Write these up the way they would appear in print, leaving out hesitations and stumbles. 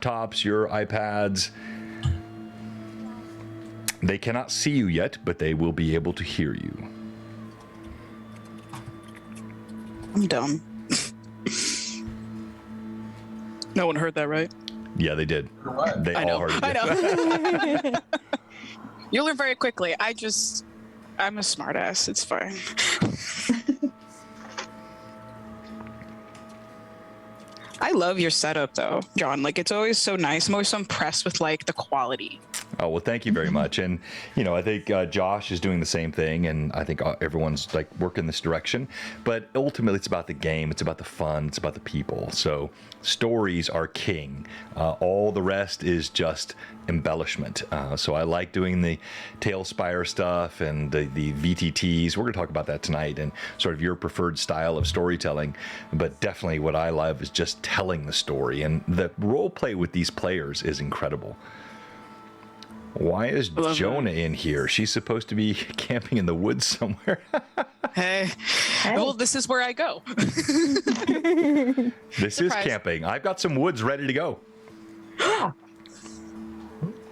laptops, your iPads. They cannot see you yet, but they will be able to hear you. I'm dumb. No one heard that, right? Yeah, they did. What? They I all know. heard it. I know. You learn very quickly. I'm a smartass. It's fine. I love your setup, though, John. Like, it's always so nice. I'm always so impressed with, like, the quality. Oh, well, thank you very much. And, you know, I think Josh is doing the same thing, and I think everyone's, like, working this direction. But ultimately, it's about the game. It's about the fun. It's about the people. So stories are king. All the rest is just embellishment. So I like doing the Tailspire stuff and the VTTs. We're going to talk about that tonight and sort of your preferred style of storytelling. But definitely what I love is just telling the story. And the role play with these players is incredible. Why is Jonah in here? She's supposed to be camping in the woods somewhere. Hey. Well, this is where I go. This is camping. I've got some woods ready to go. Yeah.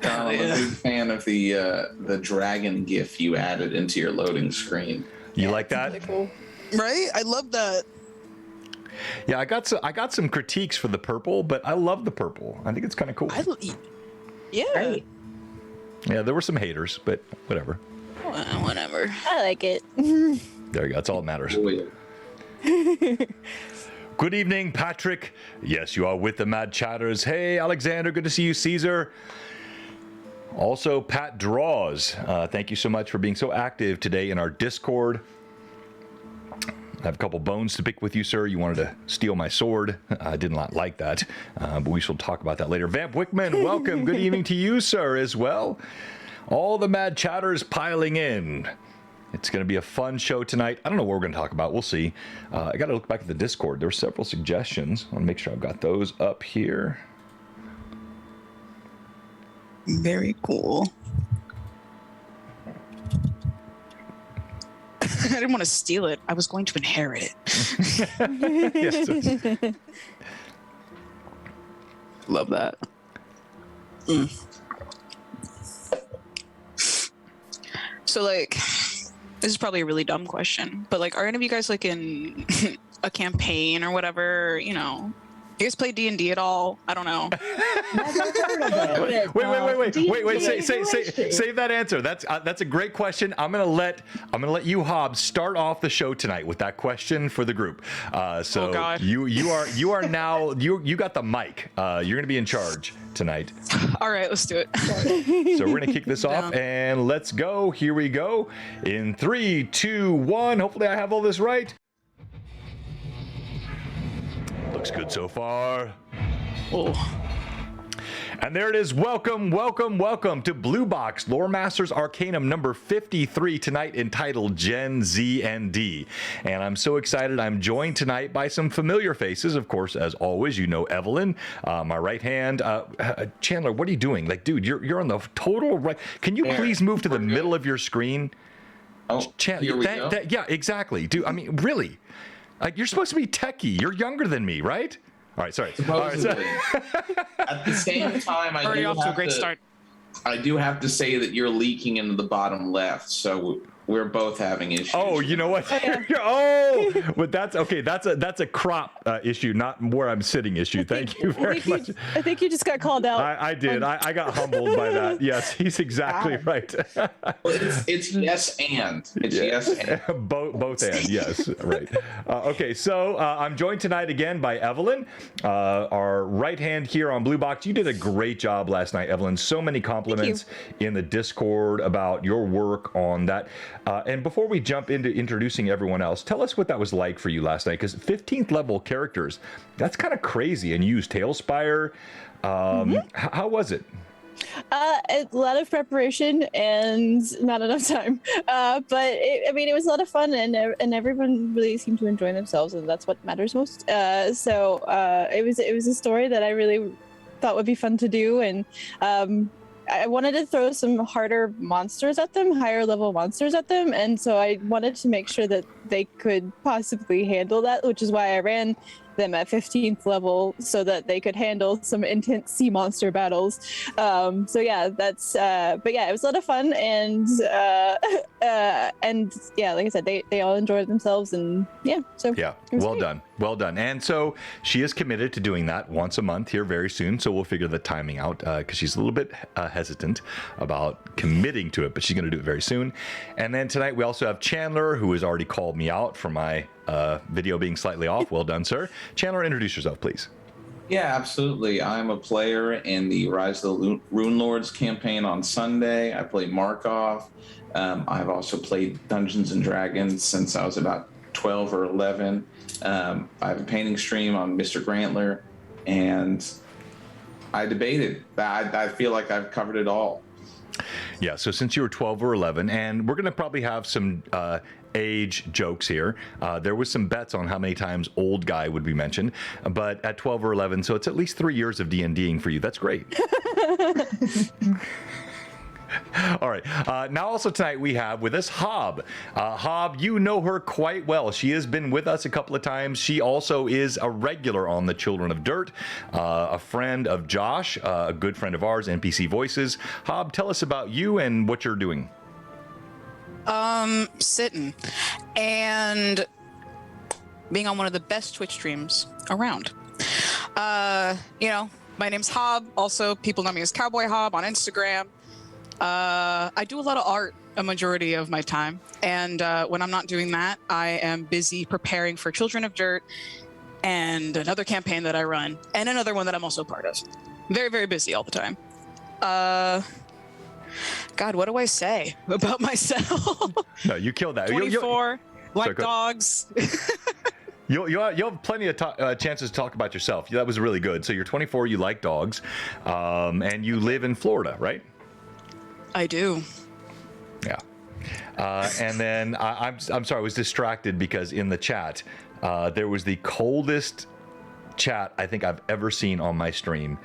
I'm a big fan of the dragon GIF you added into your loading screen. You like that? Really cool. Right? I love that. Yeah, I got some critiques for the purple, but I love the purple. I think it's kind of cool. Yeah. Right. Yeah, there were some haters, but whatever. Well, whatever. I like it. There you go. That's all that matters. Oh, yeah. Good evening, Patrick. Yes, you are with the Mad Chatters. Hey, Alexander. Good to see you, Caesar. Also, Pat Draws. Thank you so much for being so active today in our Discord. I have a couple bones to pick with you, sir. You wanted to steal my sword. I did not like that, but we shall talk about that later. Vamp Wickman, welcome. Good evening to you, sir, as well. All the Mad Chatters piling in. It's going to be a fun show tonight. I don't know what we're going to talk about. We'll see. I got to look back at the Discord. There were several suggestions. I want to make sure I've got those up here. Very cool. I didn't want to steal it. I was going to inherit it. Yes. Love that. So, like, this is probably a really dumb question, but, like, are any of you guys, like, in a campaign or whatever, you know? You guys play D&D at all? I don't know. Wait. Save that answer. That's a great question. I'm gonna let you, Hobbs, start off the show tonight with that question for the group. So God. you are now you got the mic. You're gonna be in charge tonight. All right, let's do it. So we're gonna kick this off and let's go. Here we go. In 3, 2, 1. Hopefully I have all this right. Looks good so far. Oh. And there it is. Welcome to Blue Box Loremaster's Arcanum number 53 tonight, entitled Gen Z and D. And I'm so excited. I'm joined tonight by some familiar faces. Of course, as always, you know Evelyn, my right hand. Chandler, what are you doing? Like, dude, you're on the total right. Can you please move to the middle of your screen? Oh, here we go. Yeah, exactly. Dude, I mean, really. Like, you're supposed to be techie. You're younger than me, right? All right, sorry. Supposedly. At the same time, Already off to a great start. I do have to say that you're leaking into the bottom left, so we're both having issues. Oh, you know what? Oh, but that's okay. That's a crop issue, not where I'm sitting issue. Thank you very much. I think you just got called out. I did. I got humbled by that. Yes, he's exactly right. Well, it's yes and. It's yes and. both and, yes, right. Okay, so I'm joined tonight again by Evelyn, our right hand here on Blue Box. You did a great job last night, Evelyn. So many compliments in the Discord about your work on that. And before we jump into introducing everyone else, tell us what that was like for you last night, because 15th level characters, that's kind of crazy. And you used Tailspire. How was it? A lot of preparation and not enough time. But it was a lot of fun, and everyone really seemed to enjoy themselves, and that's what matters most. So it was a story that I really thought would be fun to do, and I wanted to throw some harder monsters at them, higher level monsters at them, and so I wanted to make sure that they could possibly handle that, which is why I ran them at 15th level so that they could handle some intense sea monster battles. So yeah, that's but yeah, it was a lot of fun, and yeah, like I said, they all enjoyed themselves, and yeah, so Yeah, it was well great. done. Well done. And so she is committed to doing that once a month here very soon. So we'll figure the timing out because she's a little bit hesitant about committing to it, but she's going to do it very soon. And then tonight we also have Chandler, who has already called me out for my video being slightly off. Well done, sir. Chandler, introduce yourself, please. Yeah, absolutely. I'm a player in the Rise of the Rune Lords campaign on Sunday. I play Markov. I've also played Dungeons and Dragons since I was about 12 or 11. I have a painting stream on Mr. Grantler, and I debated. I feel like I've covered it all. Yeah, so since you were 12 or 11, and we're going to probably have some age jokes here. There was some bets on how many times old guy would be mentioned, but at 12 or 11, so it's at least 3 years of D&Ding for you. That's great. All right. Now also tonight we have with us Hob. Hob, you know her quite well. She has been with us a couple of times. She also is a regular on the Children of Dirt, a friend of Josh, a good friend of ours, NPC Voices. Hob, tell us about you and what you're doing. Sitting and being on one of the best Twitch streams around. You know, my name's Hob. Also, people know me as Cowboy Hob on Instagram. I do a lot of art a majority of my time, and when I'm not doing that, I am busy preparing for Children of Dirt and another campaign that I run, and another one that I'm also part of. Very, very busy all the time. God, what do I say about myself? No, you killed that. 24, like Sorry, dogs. You'll have plenty of chances to talk about yourself. That was really good. So you're 24, you like dogs, and you live in Florida, right? I do. Yeah. And then I'm sorry, I was distracted because in the chat, there was the coldest chat I think I've ever seen on my stream.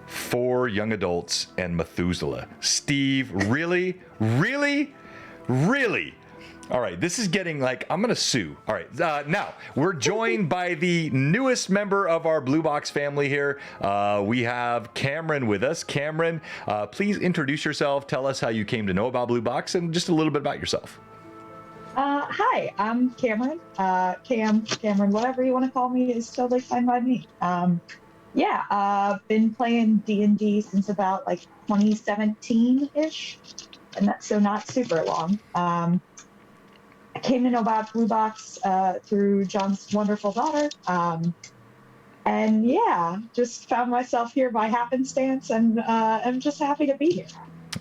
4 young adults and Methuselah. Steve, really? Really? Really? All right, this is getting like, I'm going to sue. All right, now we're joined by the newest member of our Blue Box family here. We have Cameron with us. Cameron, please introduce yourself. Tell us how you came to know about Blue Box and just a little bit about yourself. Hi, I'm Cameron. Cameron, whatever you want to call me is totally fine by me. Been playing D&D since about like 2017-ish, and that's so not super long. I came to know about Blue Box through John's wonderful daughter. And yeah, just found myself here by happenstance, and I'm just happy to be here.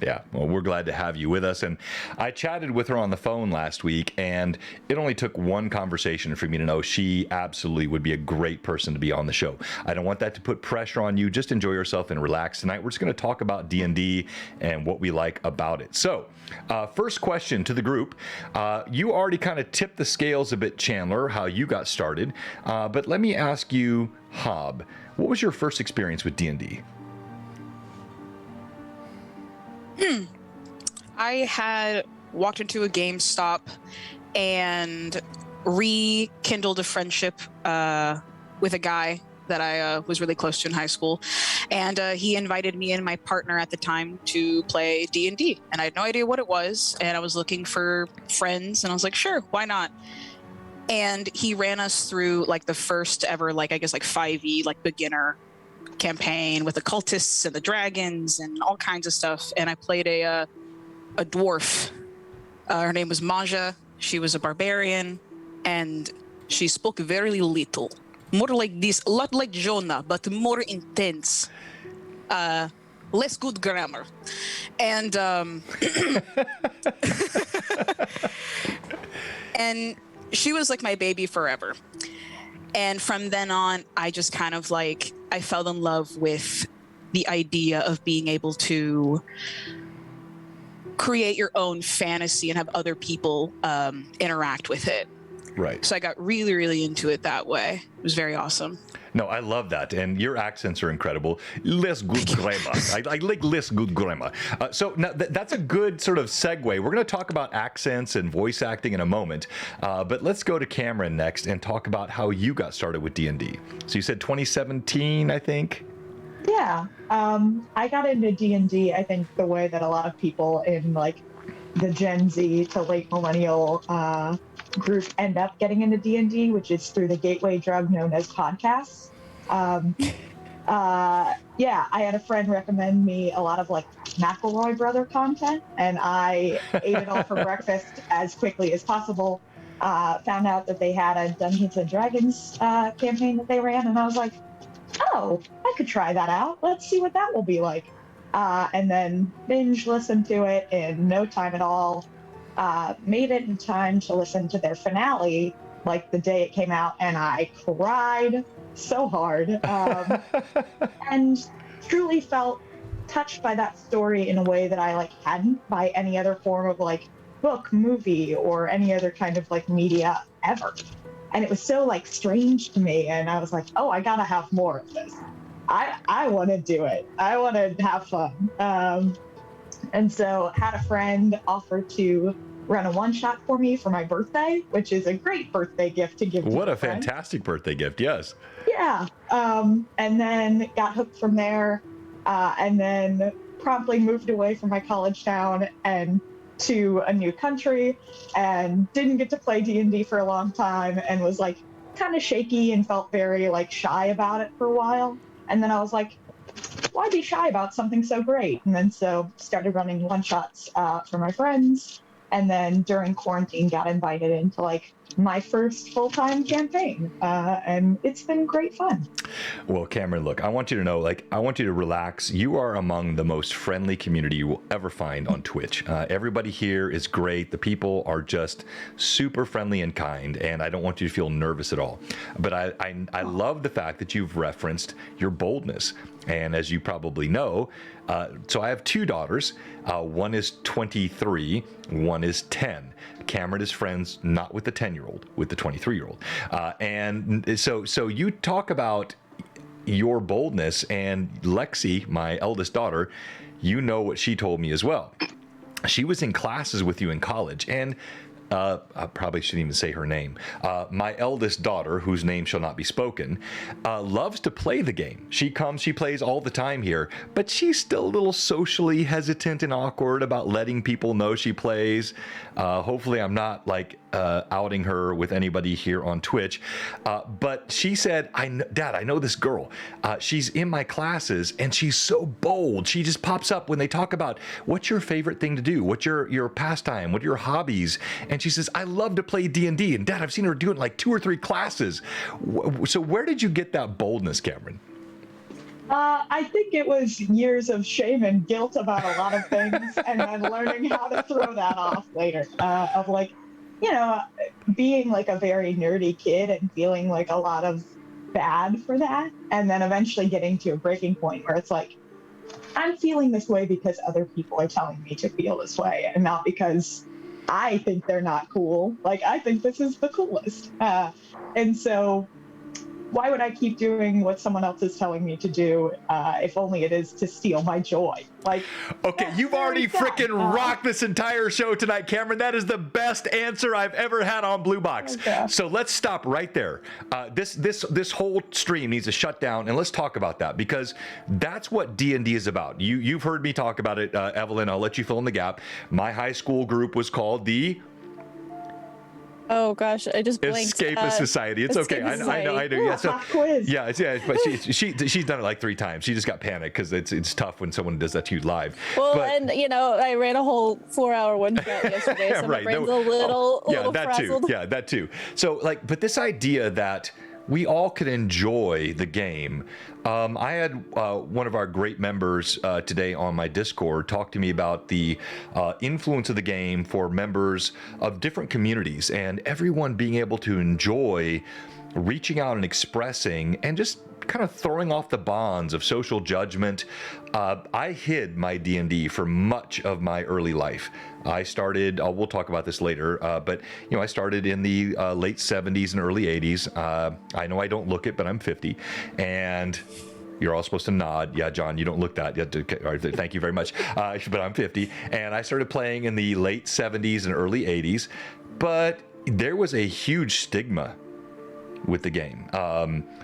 Yeah, well, we're glad to have you with us. And I chatted with her on the phone last week, and it only took one conversation for me to know she absolutely would be a great person to be on the show. I don't want that to put pressure on you. Just enjoy yourself and relax. Tonight, we're just going to talk about D&D and what we like about it. So, first question to the group. You already kind of tipped the scales a bit, Chandler, how you got started. But let me ask you, Hob, what was your first experience with D&D? I had walked into a GameStop and rekindled a friendship with a guy that I was really close to in high school, and he invited me and my partner at the time to play D&D, and I had no idea what it was, and I was looking for friends, and I was like, sure, why not? And he ran us through like the first ever, like I guess like 5e, like beginner campaign with the cultists and the dragons and all kinds of stuff, and I played a dwarf. Her name was Maja. She was a barbarian, and she spoke very little, more like this, a lot like Jonah, but more intense, less good grammar, and and she was like my baby forever. And from then on, I just kind of like, I fell in love with the idea of being able to create your own fantasy and have other people interact with it. Right. So I got really, really into it that way. It was very awesome. No, I love that, and your accents are incredible. Les good grammar. I like les good grammar. So now that's a good sort of segue. We're going to talk about accents and voice acting in a moment, but let's go to Cameron next and talk about how you got started with D&D. So you said 2017, I think. Yeah, I got into D&D, I think, the way that a lot of people in like the Gen Z to late millennial group end up getting into D&D, which is through the gateway drug known as podcasts. Yeah, I had a friend recommend me a lot of like McElroy brother content, and I ate it all for breakfast as quickly as possible. Found out that they had a Dungeons and Dragons campaign that they ran, and I was like, oh, I could try that out. Let's see what that will be like. And then binge listened to it in no time at all. Made it in time to listen to their finale like the day it came out, and I cried so hard and truly felt touched by that story in a way that I like hadn't by any other form of like book, movie, or any other kind of like media ever. And it was so like strange to me, and I was like, oh, I gotta have more of this. I want to do it. I want to have fun. And so had a friend offer to run a one-shot for me for my birthday, which is a great birthday gift to give to What a friend. fantastic birthday gift, yes. Yeah. And then got hooked from there, and then promptly moved away from my college town and to a new country, and didn't get to play D&D for a long time, and was like kind of shaky and felt very like shy about it for a while. And then I was like, why be shy about something so great? And then so started running one-shots for my friends, and then during quarantine got invited into like my first full-time campaign, and it's been great fun. Well, Cameron, look, I want you to know, like, I want you to relax. You are among the most friendly community you will ever find on Twitch. Everybody here is great. The people are just super friendly and kind, and I don't want you to feel nervous at all. But I love the fact that you've referenced your boldness. And as you probably know, so I have two daughters. One is 23, one is 10. Cameron is friends not with the 10-year-old, with the 23-year-old. And so you talk about your boldness, and Lexi, my eldest daughter, you know what she told me as well. She was in classes with you in college, and I probably shouldn't even say her name. My eldest daughter, whose name shall not be spoken, loves to play the game. She comes, she plays all the time here, but she's still a little socially hesitant and awkward about letting people know she plays. Hopefully I'm not like outing her with anybody here on Twitch. But she said, Dad, I know this girl. She's in my classes, and she's so bold. She just pops up when they talk about what's your favorite thing to do? What's your pastime? What are your hobbies? And she says, I love to play D&D. And Dad, I've seen her do it in like 2 or 3 classes. So where did you get that boldness, Cameron? I think it was years of shame and guilt about a lot of things, and then learning how to throw that off later. Of like, you know, being like a very nerdy kid and feeling like a lot of bad for that. And then eventually getting to a breaking point where it's like, I'm feeling this way because other people are telling me to feel this way, and not because I think they're not cool. Like, I think this is the coolest. And so why would I keep doing what someone else is telling me to do if only it is to steal my joy? Like, okay, you've already freaking rocked this entire show tonight, Cameron. That is the best answer I've ever had on Blue Box. Okay. So let's stop right there. This whole stream needs to shut down, and let's talk about that, because that's what D&D is about. You've heard me talk about it, Evelyn. I'll let you fill in the gap. My high school group was called the Oh gosh, I just blinked. Escapist Society. It's okay. I know. Yeah. So quiz. yeah. But she's done it like 3 times. She just got panicked because it's tough when someone does that to you live. Well, but, and you know, I ran a whole 4-hour one-shot yesterday, so right. my brain's a little that frazzled. too. Yeah, that too. So like, but this idea that we all could enjoy the game. I had one of our great members today on my Discord talk to me about the influence of the game for members of different communities, and everyone being able to enjoy reaching out and expressing and just kind of throwing off the bonds of social judgment. I hid my D&D for much of my early life. I started, we'll talk about this later, but I started in the late 70s and early 80s. I know I don't look it, but I'm 50, and you're all supposed to nod. Yeah, John, you don't look that. Thank you very much. But I'm 50, and I started playing in the late 70s and early 80s, but there was a huge stigma with the game.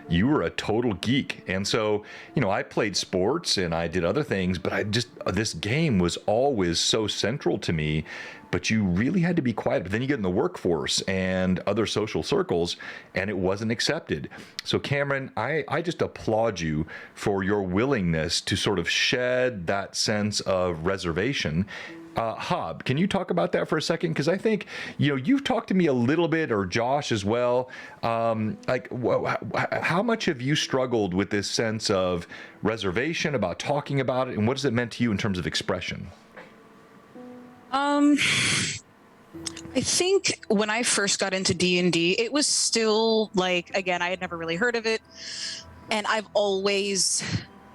You were a total geek, and so I played sports and I did other things, but this game was always so central to me. But you really had to be quiet. But then you get in the workforce and other social circles, and it wasn't accepted. So Cameron, I just applaud you for your willingness to sort of shed that sense of reservation. Hob, can you talk about that for a second? Because I think, you've talked to me a little bit, or Josh as well. How much have you struggled with this sense of reservation about talking about it, and what has it meant to you in terms of expression? I think when I first got into D&D, it was still again, I had never really heard of it. And I've always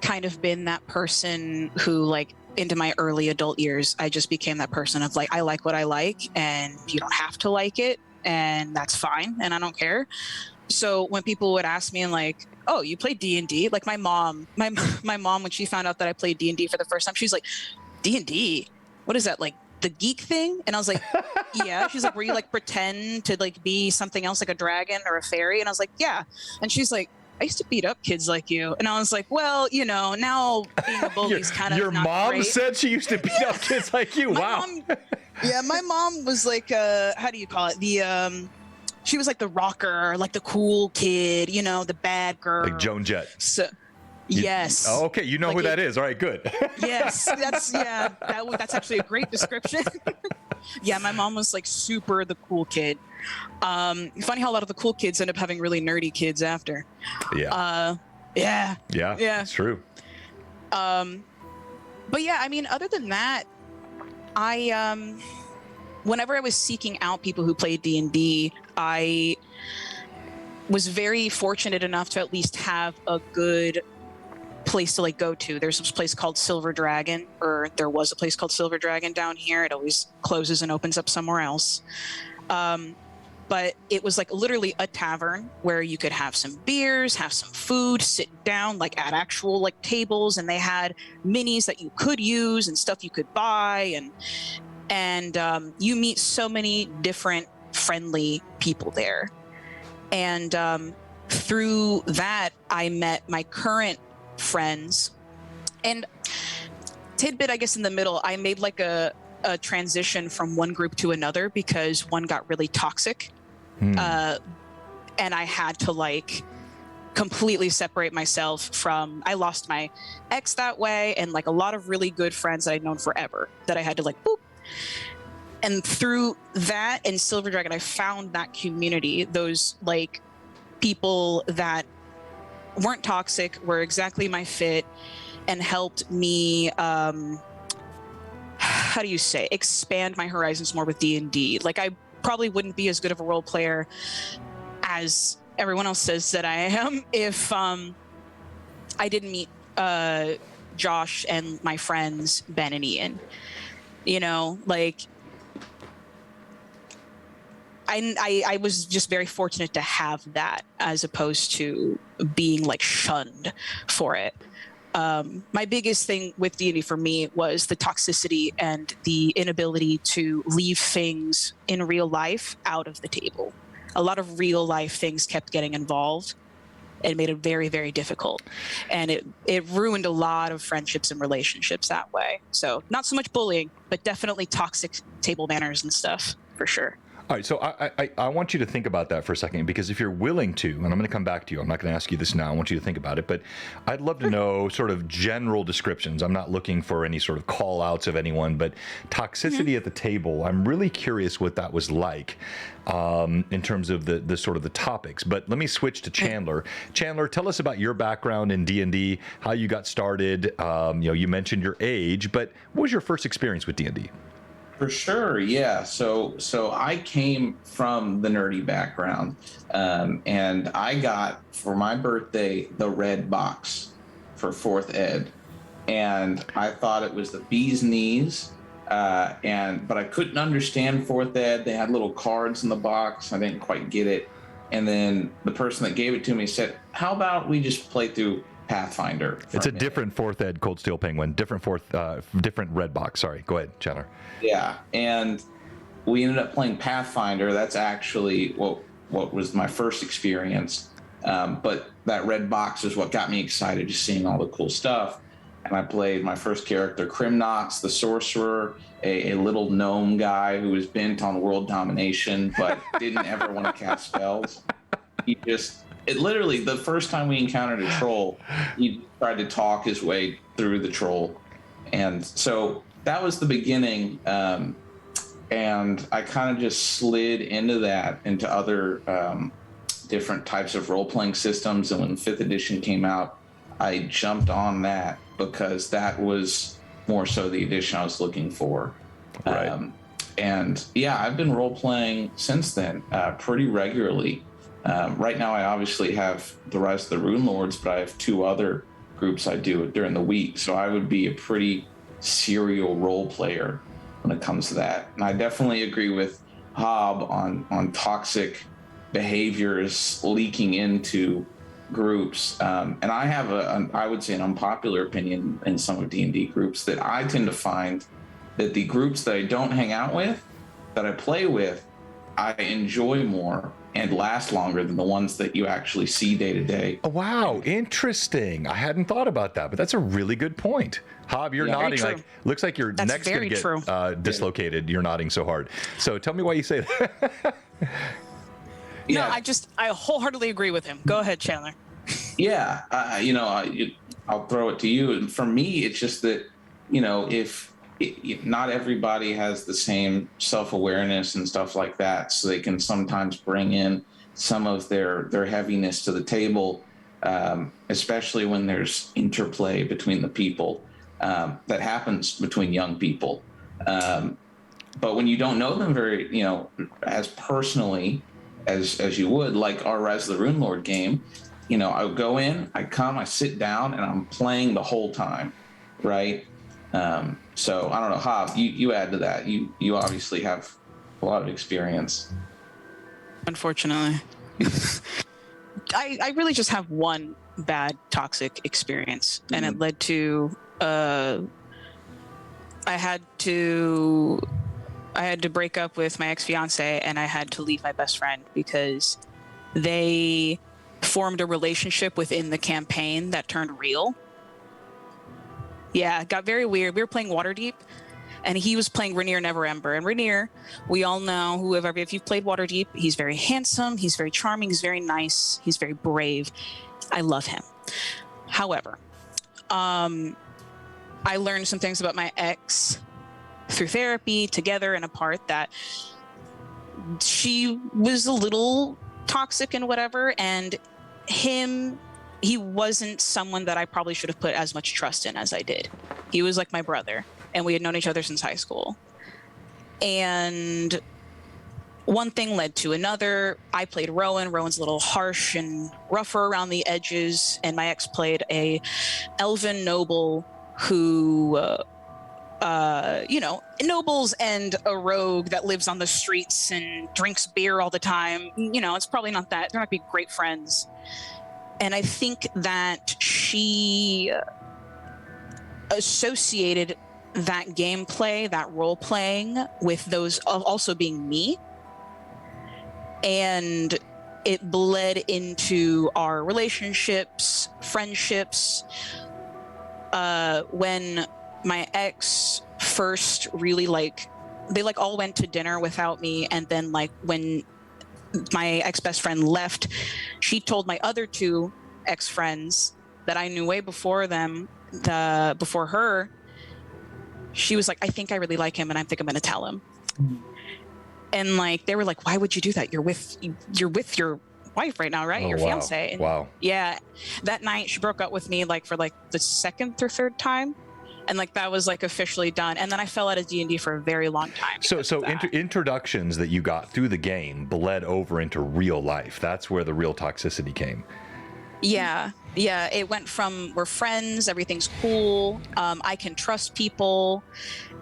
kind of been that person who, into my early adult years, I just became that person of I like what I like, and you don't have to like it, and that's fine, and I don't care. So when people would ask me oh, you play D&D? My mom, my mom, when she found out that I played D&D for the first time, she's like, D&D? What is that, the geek thing? And I was like, yeah. She's like, were you pretend to be something else, like a dragon or a fairy? And I was like, yeah. And she's like, I used to beat up kids like you. And I was like, well, now being a bully is kind of your not mom great. Said she used to beat up kids like you. Wow. My mom was how do you call it? She was the rocker, the cool kid, the bad girl. Like Joan Jett. So, yes. Oh, okay, you know who that is. All right, good. Yes, that's actually a great description. Yeah, my mom was super the cool kid. Funny how a lot of the cool kids end up having really nerdy kids after. Yeah. Yeah. It's true. But yeah, I mean, other than that, I whenever I was seeking out people who played D&D, I was very fortunate enough to at least have a good place to go to. There's this place called Silver Dragon, or there was a place called Silver Dragon down here. It always closes and opens up somewhere else. But it was literally a tavern where you could have some beers, have some food, sit down at actual tables, and they had minis that you could use and stuff you could buy, and you meet so many different friendly people there. And through that, I met my current friends. And tidbit, I guess, in the middle, I made a transition from one group to another because one got really toxic. And I had to completely separate myself from, I lost my ex that way, and a lot of really good friends that I'd known forever that I had to boop. And through that and Silver Dragon, I found that community, those people that weren't toxic, were exactly my fit, and helped me how do you say, expand my horizons more with D&D. I probably wouldn't be as good of a role player as everyone else says that I am if I didn't meet Josh and my friends Ben and Ian. I was just very fortunate to have that, as opposed to being shunned for it. My biggest thing with D&D for me was the toxicity and the inability to leave things in real life out of the table. A lot of real life things kept getting involved, and made it very, very difficult. And it ruined a lot of friendships and relationships that way. So not so much bullying, but definitely toxic table manners and stuff, for sure. All right, so I want you to think about that for a second, because if you're willing to, and I'm going to come back to you, I'm not going to ask you this now, I want you to think about it, but I'd love to know sort of general descriptions. I'm not looking for any sort of call outs of anyone, but toxicity at the table, I'm really curious what that was like in terms of the sort of the topics. But let me switch to Chandler. Chandler, tell us about your background in D&D, how you got started. You mentioned your age, but what was your first experience with D&D? For sure, yeah. So I came from the nerdy background, and I got for my birthday the red box for fourth ed, and I thought it was the bee's knees. But I couldn't understand fourth ed. They had little cards in the box. I didn't quite get it. And then the person that gave it to me said, "How about we just play through Pathfinder?" It's a different fourth ed Cold Steel Penguin, different red box. Sorry, go ahead, Chandler. Yeah, and we ended up playing Pathfinder. That's actually what was my first experience. But that red box is what got me excited, just seeing all the cool stuff. And I played my first character, Crimnox, the sorcerer, a little gnome guy who was bent on world domination, but didn't ever want to cast spells. It literally, the first time we encountered a troll, he tried to talk his way through the troll. And so that was the beginning. And I kind of just slid into other different types of role-playing systems. And when 5th edition came out, I jumped on that because that was more so the edition I was looking for. Right. And yeah, I've been role-playing since then pretty regularly. Right now, I obviously have the Rise of the Rune Lords, but I have 2 other groups I do during the week. So I would be a pretty serial role player when it comes to that. And I definitely agree with Hob on toxic behaviors leaking into groups. And I have I would say an unpopular opinion in some of D&D groups that I tend to find that the groups that I don't hang out with, that I play with, I enjoy more and last longer than the ones that you actually see day to day. Oh, wow, interesting. I hadn't thought about that, but that's a really good point. Hob, you're nodding like, looks like your neck's going to get dislocated. You're nodding so hard. So tell me why you say that. No, I wholeheartly agree with him. Go ahead, Chandler. Yeah, I'll throw it to you. And for me, it's just that, if not everybody has the same self-awareness and stuff like that, so they can sometimes bring in some of their heaviness to the table, especially when there's interplay between the people that happens between young people. But when you don't know them very, as personally as you would, like our Rise of the Rune Lord game, I would go in, I sit down, and I'm playing the whole time, right? So I don't know, Hob, you add to that. You obviously have a lot of experience. Unfortunately. I really just have one bad toxic experience, and it led to I had to break up with my ex-fiance, and I had to leave my best friend because they formed a relationship within the campaign that turned real. Yeah, it got very weird. We were playing Waterdeep, and he was playing Rainier Neverember. And Rainier, we all know, if you've played Waterdeep, he's very handsome, he's very charming, he's very nice, he's very brave. I love him. However, I learned some things about my ex through therapy, together and apart, that she was a little toxic and whatever, and he wasn't someone that I probably should have put as much trust in as I did. He was like my brother, and we had known each other since high school. And one thing led to another. I played Rowan. Rowan's a little harsh and rougher around the edges, and my ex played a elven noble who nobles and a rogue that lives on the streets and drinks beer all the time. It's probably not that. They're not be great friends. And I think that she associated that gameplay, that role playing, with those also being me. And it bled into our relationships, friendships. When my ex first really they all went to dinner without me, and then when my ex-best friend left, she told my other 2 ex-friends that I knew way before them, before her. She was like, "I think I really like him, and I think I'm gonna tell him." And they were like, "Why would you do that? You're with your wife right now, right? Your fiance." And wow. yeah, that night she broke up with me for the 2nd or 3rd time. and like that was like officially done. And then I fell out of D&D for a very long time. So introductions that you got through the game bled over into real life. That's where the real toxicity came. Yeah, it went from we're friends, everything's cool, I can trust people,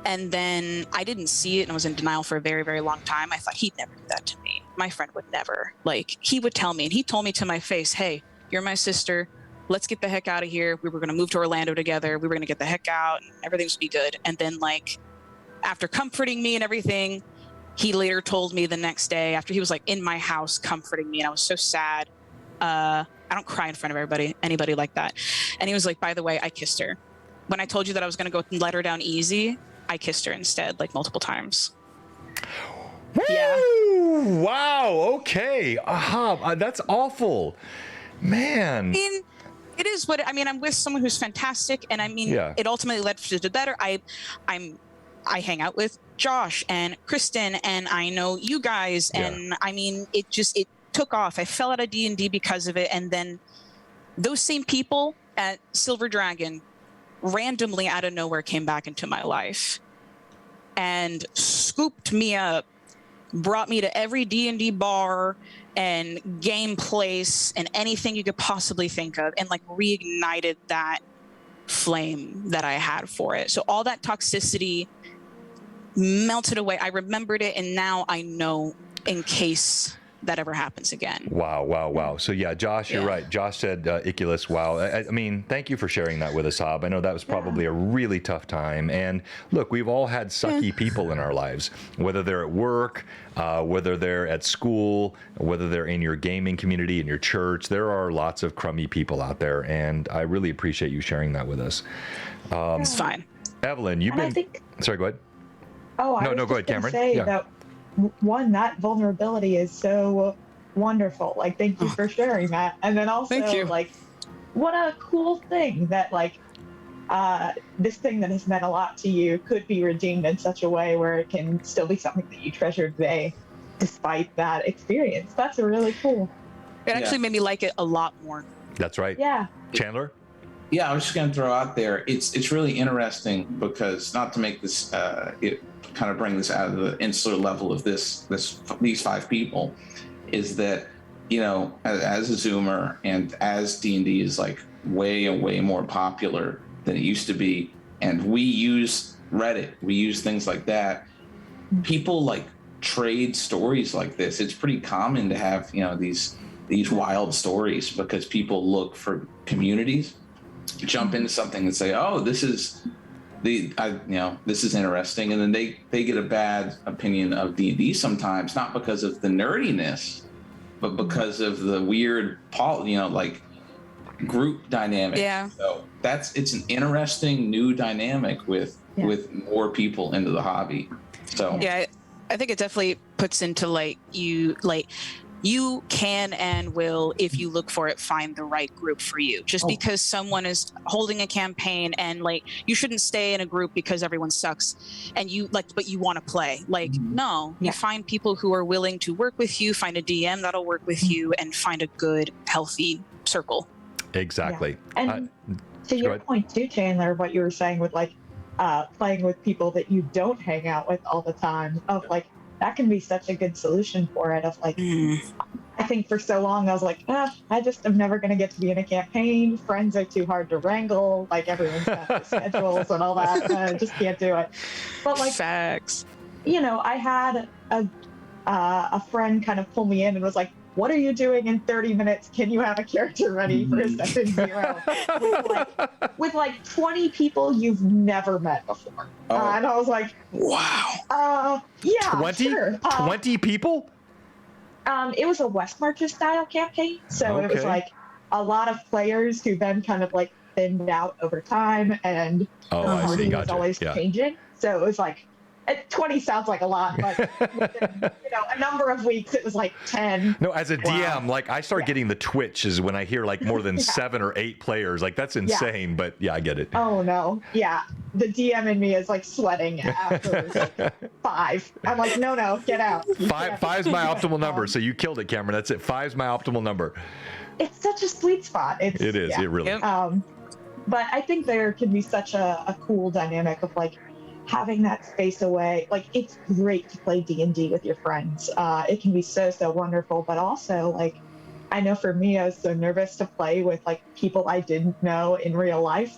and then I didn't see it and I was in denial for a very, very long time. I thought he'd never do that to me. My friend would never. Like, he would tell me, and he told me to my face, hey, you're my sister, let's get the heck out of here. We were going to move to Orlando together, we were going to get the heck out, and everything's going to be good. And then, like, after comforting me and everything, he later told me the next day, after he was like in my house comforting me, and I was so sad, I don't cry in front of anybody like that. And he was like, by the way, I kissed her. When I told you that I was going to go and let her down easy, I kissed her instead, like multiple times. Woo! Yeah. Wow. Okay. That's awful. Man. I mean, it is what, I mean, I'm with someone who's fantastic. And I mean, Yeah. It ultimately led to the better. I hang out with Josh and Kristen, and I know you guys. Yeah. And I mean, it took off. I fell out of D&D because of it, and then those same people at Silver Dragon randomly out of nowhere came back into my life and scooped me up, brought me to every D&D bar and game place and anything you could possibly think of, and like reignited that flame that I had for it. So all that toxicity melted away. I remembered it, and now I know in case that ever happens again. Wow. So yeah, Josh, you're right. Josh said Iculus, wow. I mean, thank you for sharing that with us, Hob. I know that was probably a really tough time. And look, we've all had sucky people in our lives, whether they're at work, whether they're at school, whether they're in your gaming community, in your church. There are lots of crummy people out there, and I really appreciate you sharing that with us. It's fine. Evelyn, you've been... Sorry, go ahead. Oh, I was go ahead, just gonna Cameron. say Yeah. that one, that vulnerability is so wonderful. Like, thank you for sharing that. And then also, Thank you. like, what a cool thing that, like, this thing that has meant a lot to you could be redeemed in such a way where it can still be something that you treasure today, despite that experience. That's really cool. It actually made me like it a lot more. That's right. Yeah. Chandler? Yeah, I was just going to throw out there. It's really interesting because, not to make this it kind of bring this out of the insular level of these five people, is that, you know, as a Zoomer and as D&D is like way more popular than it used to be, and we use Reddit, we use things like that. People like trade stories like this. It's pretty common to have, you know, these wild stories because people look for communities, jump into something and say, oh, this is this is interesting, and then they get a bad opinion of D&D sometimes, not because of the nerdiness, but because of the weird like group dynamic. Yeah. So it's an interesting new dynamic with more people into the hobby. So Yeah, I think it definitely puts into you can and will, if you look for it, find the right group for you. Just because someone is holding a campaign, and like, you shouldn't stay in a group because everyone sucks and you like, but you want to play. Like, no, you find people who are willing to work with you, find a DM that'll work with you, and find a good, healthy circle. Exactly. Yeah. And to your point too, Chandler, what you were saying with like playing with people that you don't hang out with all the time, of like, that can be such a good solution for it. Of like, I think for so long I was like, I just am never going to get to be in a campaign. Friends are too hard to wrangle. Like, everyone's got their schedules and all that. I just can't do it. But like, facts. You know, I had a friend kind of pull me in and was like, what are you doing in 30 minutes? Can you have a character ready for a session 0? with like 20 people you've never met before. And I was like, wow. Yeah, 20? sure. 20 people? It was a West Marches style campaign. So it was like a lot of players who then kind of like thinned out over time, and the party was always changing. So it was like, 20 sounds like a lot, but within, a number of weeks it was like 10. No, as a DM, like, I start getting the twitches when I hear like more than 7 or 8 players. Like, that's insane, but yeah, I get it. Oh no, yeah, the DM in me is like sweating after like 5. I'm like, no, get out. Five's my optimal number, so you killed it, Cameron. That's it. 5's my optimal number. It's such a sweet spot. It is. Yeah. It really. but I think there can be such a cool dynamic of like having that space away. Like it's great to play D&D with your friends. It can be so wonderful, but also like I know for me, I was so nervous to play with like people I didn't know in real life,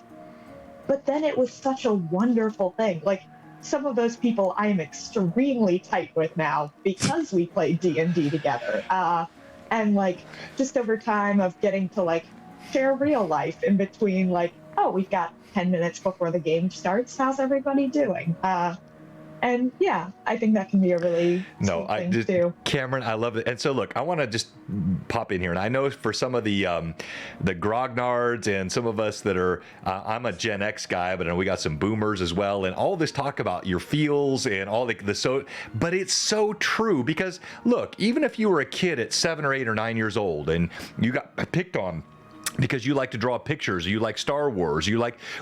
but then it was such a wonderful thing. Like some of those people I am extremely tight with now because we played D&D together. And like just over time of getting to like share real life in between, like, oh, we've got 10 minutes before the game starts. How's everybody doing? And yeah, I think that can be a really No, sweet thing too. Cameron, I love it. And so look, I want to just pop in here, and I know for some of the grognards and some of us that are, I'm a Gen X guy, but we got some boomers as well, and all this talk about your feels and all but it's so true because look, even if you were a kid at 7 or 8 or 9 years old and you got picked on because you like to draw pictures, you like Star Wars,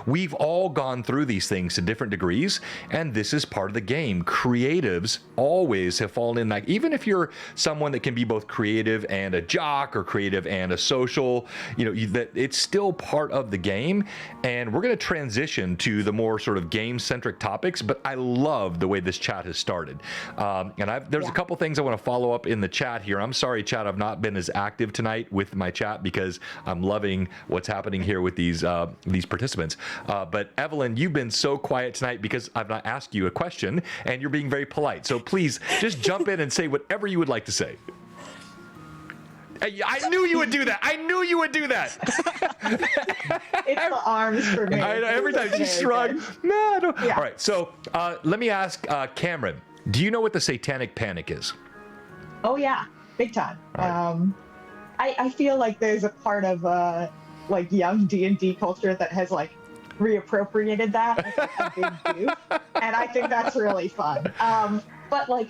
we've all gone through these things to different degrees, and this is part of the game. Creatives always have fallen in, like, even if you're someone that can be both creative and a jock or creative and a social, that it's still part of the game. And we're going to transition to the more sort of game-centric topics, but I love the way this chat has started. There's a couple things I want to follow up in the chat here. I'm sorry, chat, I've not been as active tonight with my chat because I'm loving what's happening here with these participants. But Evelyn, you've been so quiet tonight because I've not asked you a question, and you're being very polite. So please just jump in and say whatever you would like to say. I knew you would do that. It's the arms for me. I know, every time you shrug. No, I don't. Yeah. All right. So let me ask Cameron. Do you know what the Satanic Panic is? Oh yeah, big time. Right. I feel like there's a part of like young D&D culture that has like reappropriated that as like a big goof, and I think that's really fun. But like,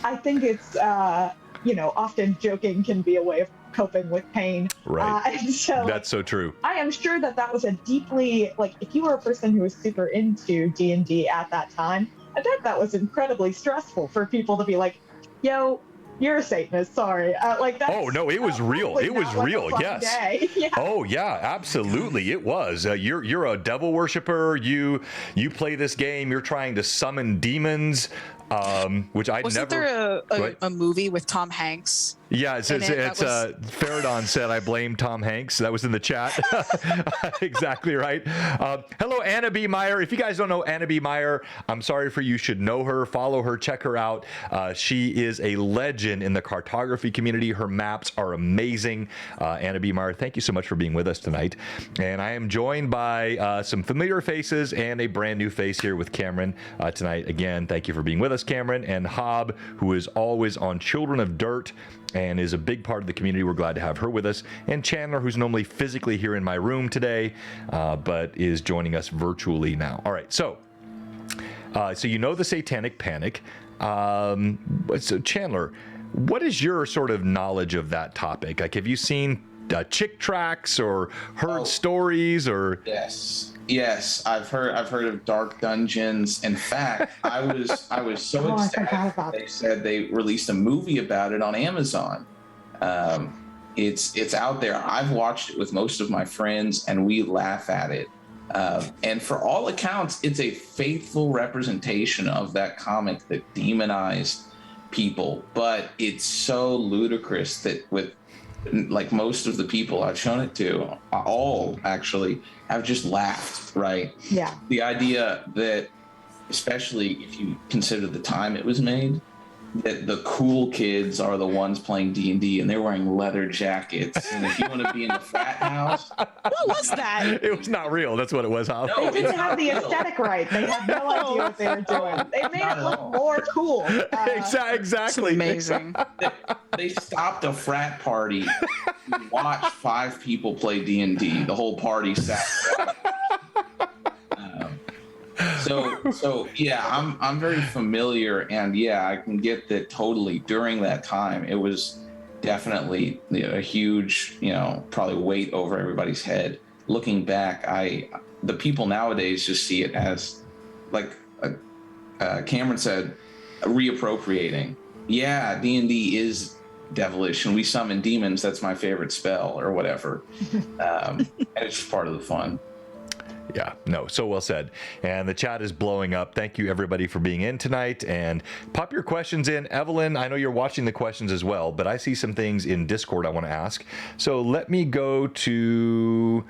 I think it's often joking can be a way of coping with pain. Right. And so That's so true. I am sure that was a deeply, like, if you were a person who was super into D&D at that time, I bet that was incredibly stressful for people to be like, yo, you're a Satanist, sorry. That's, oh no, it was real. It was real. Yes. Yeah. Oh yeah, absolutely. It was. You're a devil worshiper. You play this game. You're trying to summon demons. Which I Wasn't never. there a movie with Tom Hanks? Yeah, it's Faradon said I blame Tom Hanks. That was in the chat. Exactly right. Hello, Anna B. Meyer. If you guys don't know Anna B. Meyer, I'm sorry for you. Should know her, follow her, check her out. She is a legend in the cartography community. Her maps are amazing. Anna B. Meyer, thank you so much for being with us tonight. And I am joined by some familiar faces and a brand new face here with Cameron tonight. Again, thank you for being with us, Cameron. And Hob, who is always on Children of Dirt and is a big part of the community. We're glad to have her with us. And Chandler, who's normally physically here in my room today, but is joining us virtually now. All right, so you know the Satanic Panic. So Chandler, what is your sort of knowledge of that topic? Like, have you seen chick tracks or heard stories or? Yes, I've heard of Dark Dungeons. In fact, I was so excited. They said they released a movie about it on Amazon. It's out there. I've watched it with most of my friends, and we laugh at it. And for all accounts, it's a faithful representation of that comic that demonized people. But it's so ludicrous that with like most of the people I've shown it to, all actually have just laughed, right? Yeah. The idea that, especially if you consider the time it was made, that the cool kids are the ones playing D&D and they're wearing leather jackets. And if you want to be in the frat house... What was that? It was not real. That's what it was, huh? They didn't have the aesthetic right. They had no idea what they were doing. They made it look more cool. Exactly. Amazing. They stopped a frat party to watch 5 people play D&D. The whole party sat there. So yeah, I'm very familiar, and yeah, I can get that totally. During that time, it was definitely a huge, probably weight over everybody's head. Looking back, the people nowadays just see it as, like Cameron said, reappropriating. Yeah, D&D is devilish, and we summon demons. That's my favorite spell, or whatever. And it's just part of the fun. Yeah, no, so well said. And the chat is blowing up. Thank you, everybody, for being in tonight. And pop your questions in. Evelyn, I know you're watching the questions as well, but I see some things in Discord I want to ask. So let me go to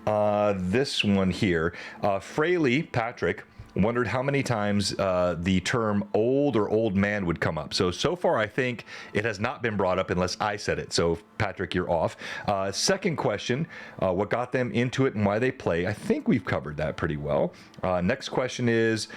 this one here. Fraley Patrick wondered how many times the term old or old man would come up. So far, I think it has not been brought up unless I said it. So, Patrick, you're off. Second question, what got them into it and why they play? I think we've covered that pretty well. Next question is,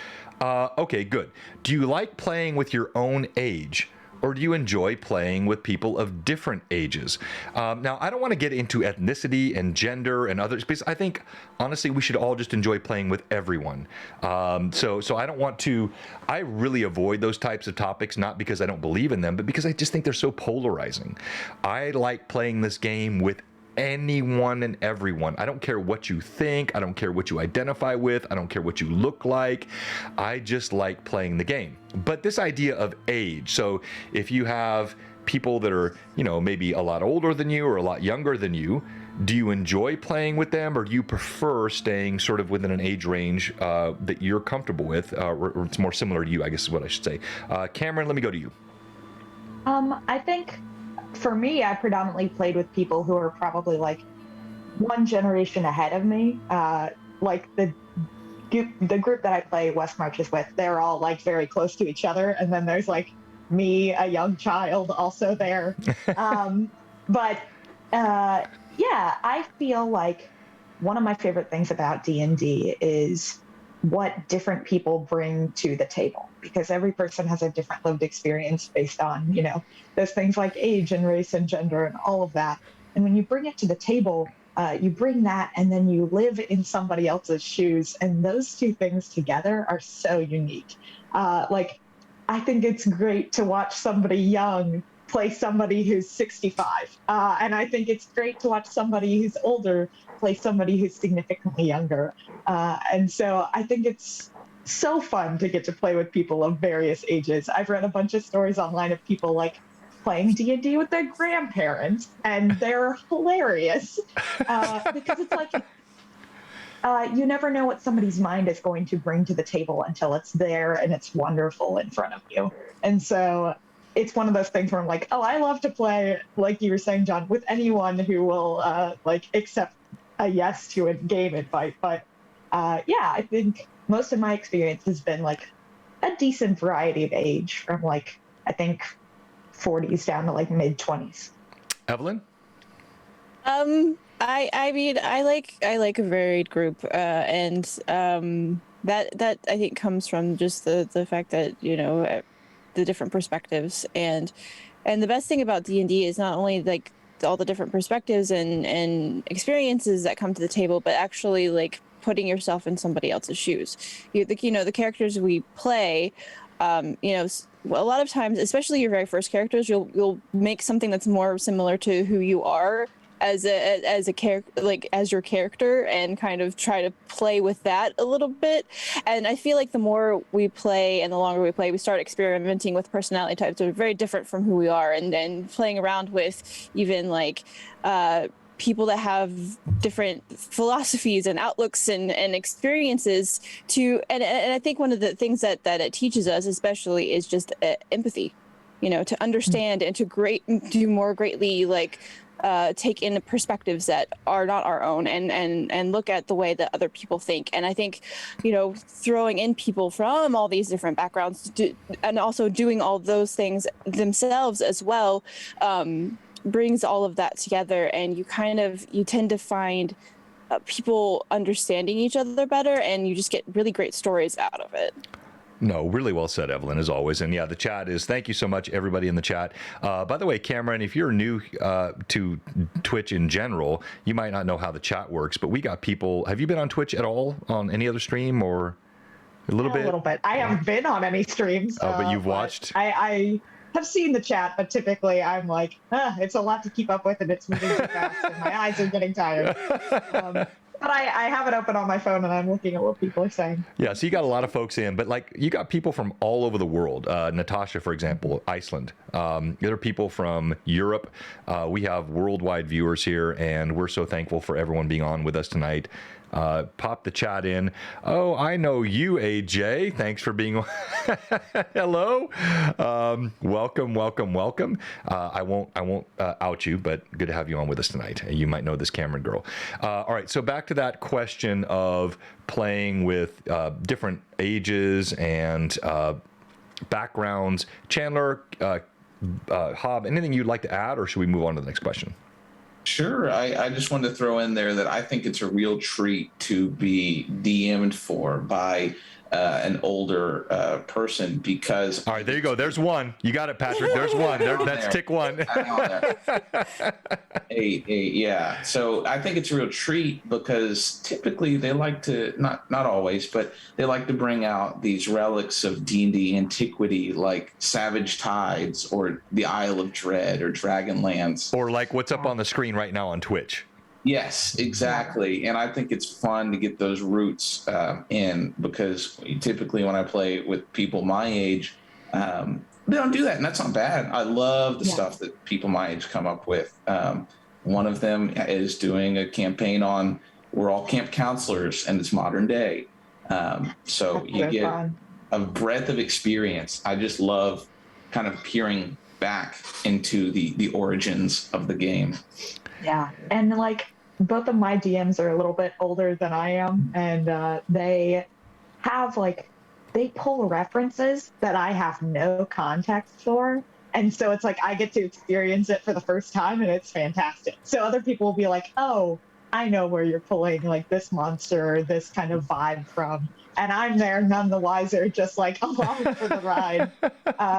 okay, good. Do you like playing with your own age? Or do you enjoy playing with people of different ages? Now, I don't want to get into ethnicity and gender and others, because I think, honestly, we should all just enjoy playing with everyone. So I don't want to, I really avoid those types of topics, not because I don't believe in them, but because I just think they're so polarizing. I like playing this game with anyone and everyone. I don't care what you think. I don't care what you identify with. I don't care what you look like. I just like playing the game. But this idea of age, so if you have people that are, you know, maybe a lot older than you or a lot younger than you, do you enjoy playing with them, or do you prefer staying sort of within an age range that you're comfortable with, or it's more similar to you, I guess is what I should say. Cameron, let me go to you. I think for me, I predominantly played with people who are probably like one generation ahead of me. Like the group that I play West Marches with, they're all like very close to each other. And then there's like me, a young child, also there. Yeah, I feel like one of my favorite things about D&D is what different people bring to the table, because every person has a different lived experience based on, you know, those things like age and race and gender and all of that. And when you bring it to the table, you bring that and then you live in somebody else's shoes. And those two things together are so unique. Like, I think it's great to watch somebody young play somebody who's 65. And I think it's great to watch somebody who's older play somebody who's significantly younger. And so I think it's so fun to get to play with people of various ages. I've read a bunch of stories online of people like playing D&D with their grandparents, and they're hilarious because it's like you never know what somebody's mind is going to bring to the table until it's there and it's wonderful in front of you. And so it's one of those things where I'm like, oh, I love to play, like you were saying, John, with anyone who will like accept a yes to a game invite. But yeah, I think most of my experience has been like a decent variety of age, from like, I think 40s down to like mid 20s. Evelyn? I mean, I like a varied group, and that I think comes from just the fact that, you know, the different perspectives, and the best thing about D&D is not only like all the different perspectives and experiences that come to the table, but actually like putting yourself in somebody else's shoes. You know, the characters we play, you know, a lot of times, especially your very first characters, you'll make something that's more similar to who you are as a character, like as your character, and kind of try to play with that a little bit. And I feel like the more we play and the longer we play, we start experimenting with personality types that are very different from who we are, and playing around with even like people that have different philosophies and outlooks and experiences to, and I think one of the things that it teaches us especially is just empathy, you know, to understand and to more greatly like take in perspectives that are not our own, and look at the way that other people think. And I think, you know, throwing in people from all these different backgrounds and also doing all those things themselves as well, brings all of that together, and you tend to find people understanding each other better, and you just get really great stories out of it. No, really well said, Evelyn, as always. And yeah, the chat is, thank you so much, everybody in the chat. By the way, Cameron, if you're new to Twitch in general, you might not know how the chat works, but we got people. Have you been on Twitch at all, on any other stream, or a little bit? A little bit. I haven't been on any streams. But you've watched? I have seen the chat, but typically I'm like, it's a lot to keep up with, and it's moving too fast, and my eyes are getting tired. But I have it open on my phone, and I'm looking at what people are saying. Yeah, so you got a lot of folks in, but like you got people from all over the world. Natasha, for example, Iceland. There are people from Europe. We have worldwide viewers here, and we're so thankful for everyone being on with us tonight. Pop the chat in. Oh, I know you, AJ. Thanks for being. Hello. Welcome. I won't out you, but good to have you on with us tonight. You might know this Cameron girl. All right. So back to that question of playing with different ages and backgrounds. Chandler, Hob, anything you'd like to add, or should we move on to the next question? Sure. I just wanted to throw in there that I think it's a real treat to be DM'd for by an older person, because... All right, there you go. There's one. You got it, Patrick. There's one. That's tick one. Yeah. So I think it's a real treat because typically they like to, not always, but they like to bring out these relics of D&D antiquity, like Savage Tides or the Isle of Dread or Dragonlance. Or like what's up on the screen right now on Twitch. Yes, exactly. And I think it's fun to get those roots in, because typically when I play with people my age, they don't do that. And that's not bad. I love the stuff that people my age come up with. One of them is doing a campaign on we're all camp counselors and it's modern day. So That's you get fun. a breadth of experience. I just love kind of peering back into the origins of the game. Yeah, and like both of my DMs are a little bit older than I am, and they have they pull references that I have no context for, and so it's like I get to experience it for the first time, and it's fantastic. So other people will be like, "Oh, I know where you're pulling like this monster or this kind of vibe from," and I'm there none the wiser, just like along for the ride.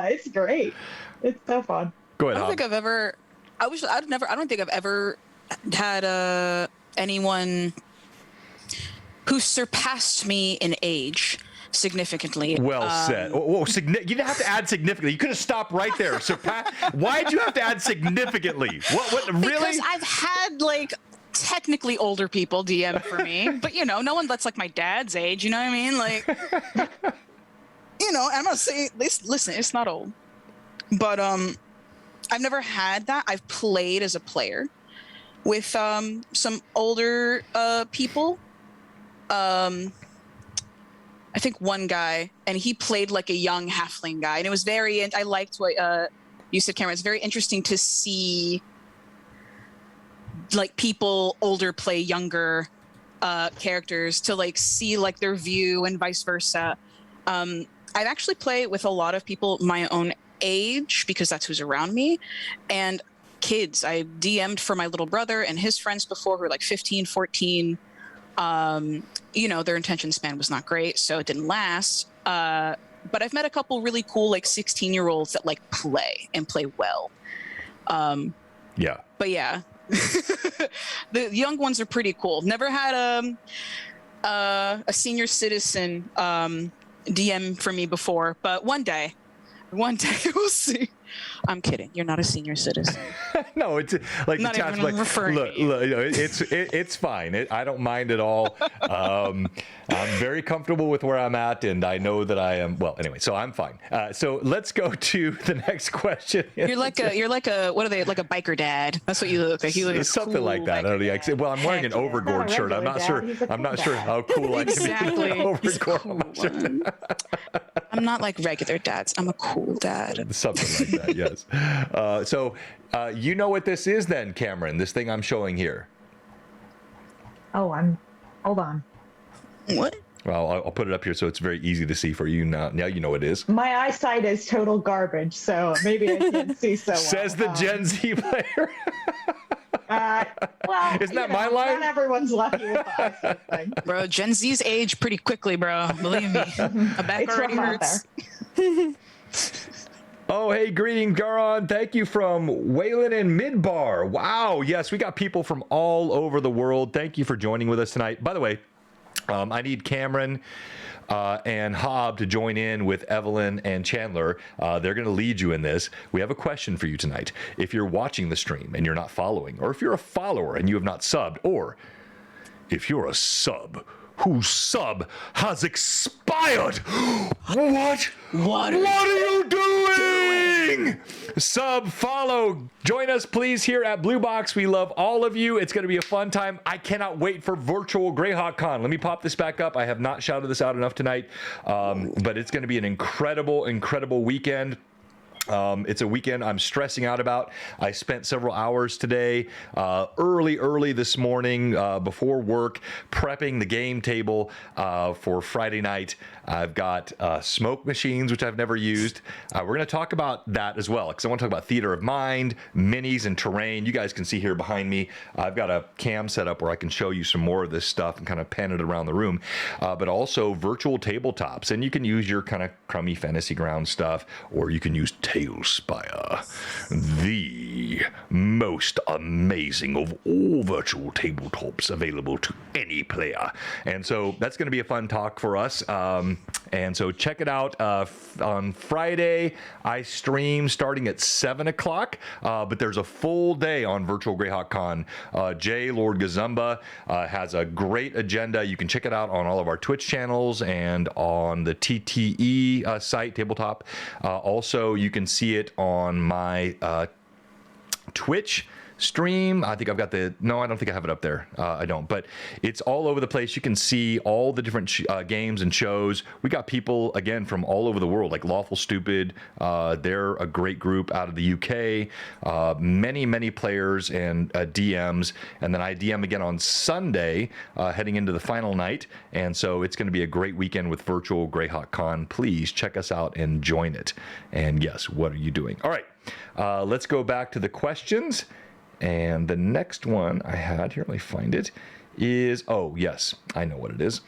It's great. It's so fun. Go ahead, I don't Hob. think I've ever. I don't think I've ever had anyone who surpassed me in age significantly. Well said. You didn't have to add significantly. You could have stopped right there. Why'd you have to add significantly? What really? Because I've had technically older people DM for me, but no one that's like my dad's age. You know what I mean? Like, I'm not saying listen, it's not old, but I've never had that. I've played as a player with some older people. I think one guy, and he played like a young halfling guy, and it was I liked what you said, Cameron. It's very interesting to see like people older play younger characters, to see their view and vice versa. I've actually played with a lot of people my own age because that's who's around me, and kids. I DM'd for my little brother and his friends before, who were like 15, 14. Their attention span was not great, so it didn't last. But I've met a couple really cool 16-year-olds that play and play well. Yeah. But yeah, the young ones are pretty cool. Never had a senior citizen DM for me before, but one day we'll see. I'm kidding. You're not a senior citizen. No, it's like not the chat's even referring to you. Look, it's fine. I don't mind at all. I'm very comfortable with where I'm at, and I know that I am. Well, anyway, so I'm fine. So let's go to the next question. You're like a what are they, like a biker dad? That's what you look like. You look like something cool like that. I don't know. Well, I'm wearing an overgord Not a shirt. I'm not sure. regular dad. I'm not sure how cool I can Exactly. be. Overgord. I'm not sure. I'm not like regular dads. I'm a cool dad. Something like that, yes. So you know what this is then, Cameron, this thing I'm showing here? Oh, hold on. What? Well, I'll put it up here so it's very easy to see for you now. Now you know what it is. My eyesight is total garbage, so maybe I can't see so well. Says the Gen Z player. Well, Isn't that my line? Not everyone's lucky with the eyesight thing. Bro, Gen Z's age pretty quickly, bro. Believe me. My back It's already rough out hurts. Oh, hey, greeting, Garon. Thank you from Wayland and Midbar. Wow. Yes, we got people from all over the world. Thank you for joining with us tonight. By the way, I need Cameron and Hob to join in with Evelyn and Chandler. They're going to lead you in this. We have a question for you tonight. If you're watching the stream and you're not following, or if you're a follower and you have not subbed, or if you're a sub whose sub has expired. What? What are you doing? sub, follow. Join us, please, here at Blue Box. We love all of you. It's going to be a fun time. I cannot wait for virtual Greyhawk Con. Let me pop this back up. I have not shouted this out enough tonight, but it's going to be an incredible, incredible weekend. It's a weekend I'm stressing out about. I spent several hours today, early this morning, before work, prepping the game table for Friday night. I've got smoke machines, which I've never used. We're going to talk about that as well, because I want to talk about theater of mind, minis, and terrain. You guys can see here behind me, I've got a cam set up where I can show you some more of this stuff and kind of pan it around the room, but also virtual tabletops. And you can use your kind of crummy Fantasy Ground stuff, or you can use Tailspire, the most amazing of all virtual tabletops available to any player. And so that's going to be a fun talk for us. And so check it out. On Friday, I stream starting at 7 o'clock, but there's a full day on Virtual Greyhawk Con. Jay, Lord Gazumba, has a great agenda. You can check it out on all of our Twitch channels and on the TTE site, Tabletop. Also, you can see it on my Twitch stream. I think I've got no, I don't think I have it up there. I don't, but it's all over the place. You can see all the different games and shows. We got people, again, from all over the world, like Lawful Stupid. They're a great group out of the UK. Many players and DMs. And then I DM again on Sunday, heading into the final night. And so it's going to be a great weekend with Virtual Greyhawk Con. Please check us out and join it. And yes, what are you doing? All right, let's go back to the questions. And the next one I had, here, let me find it, is, oh, yes, I know what it is.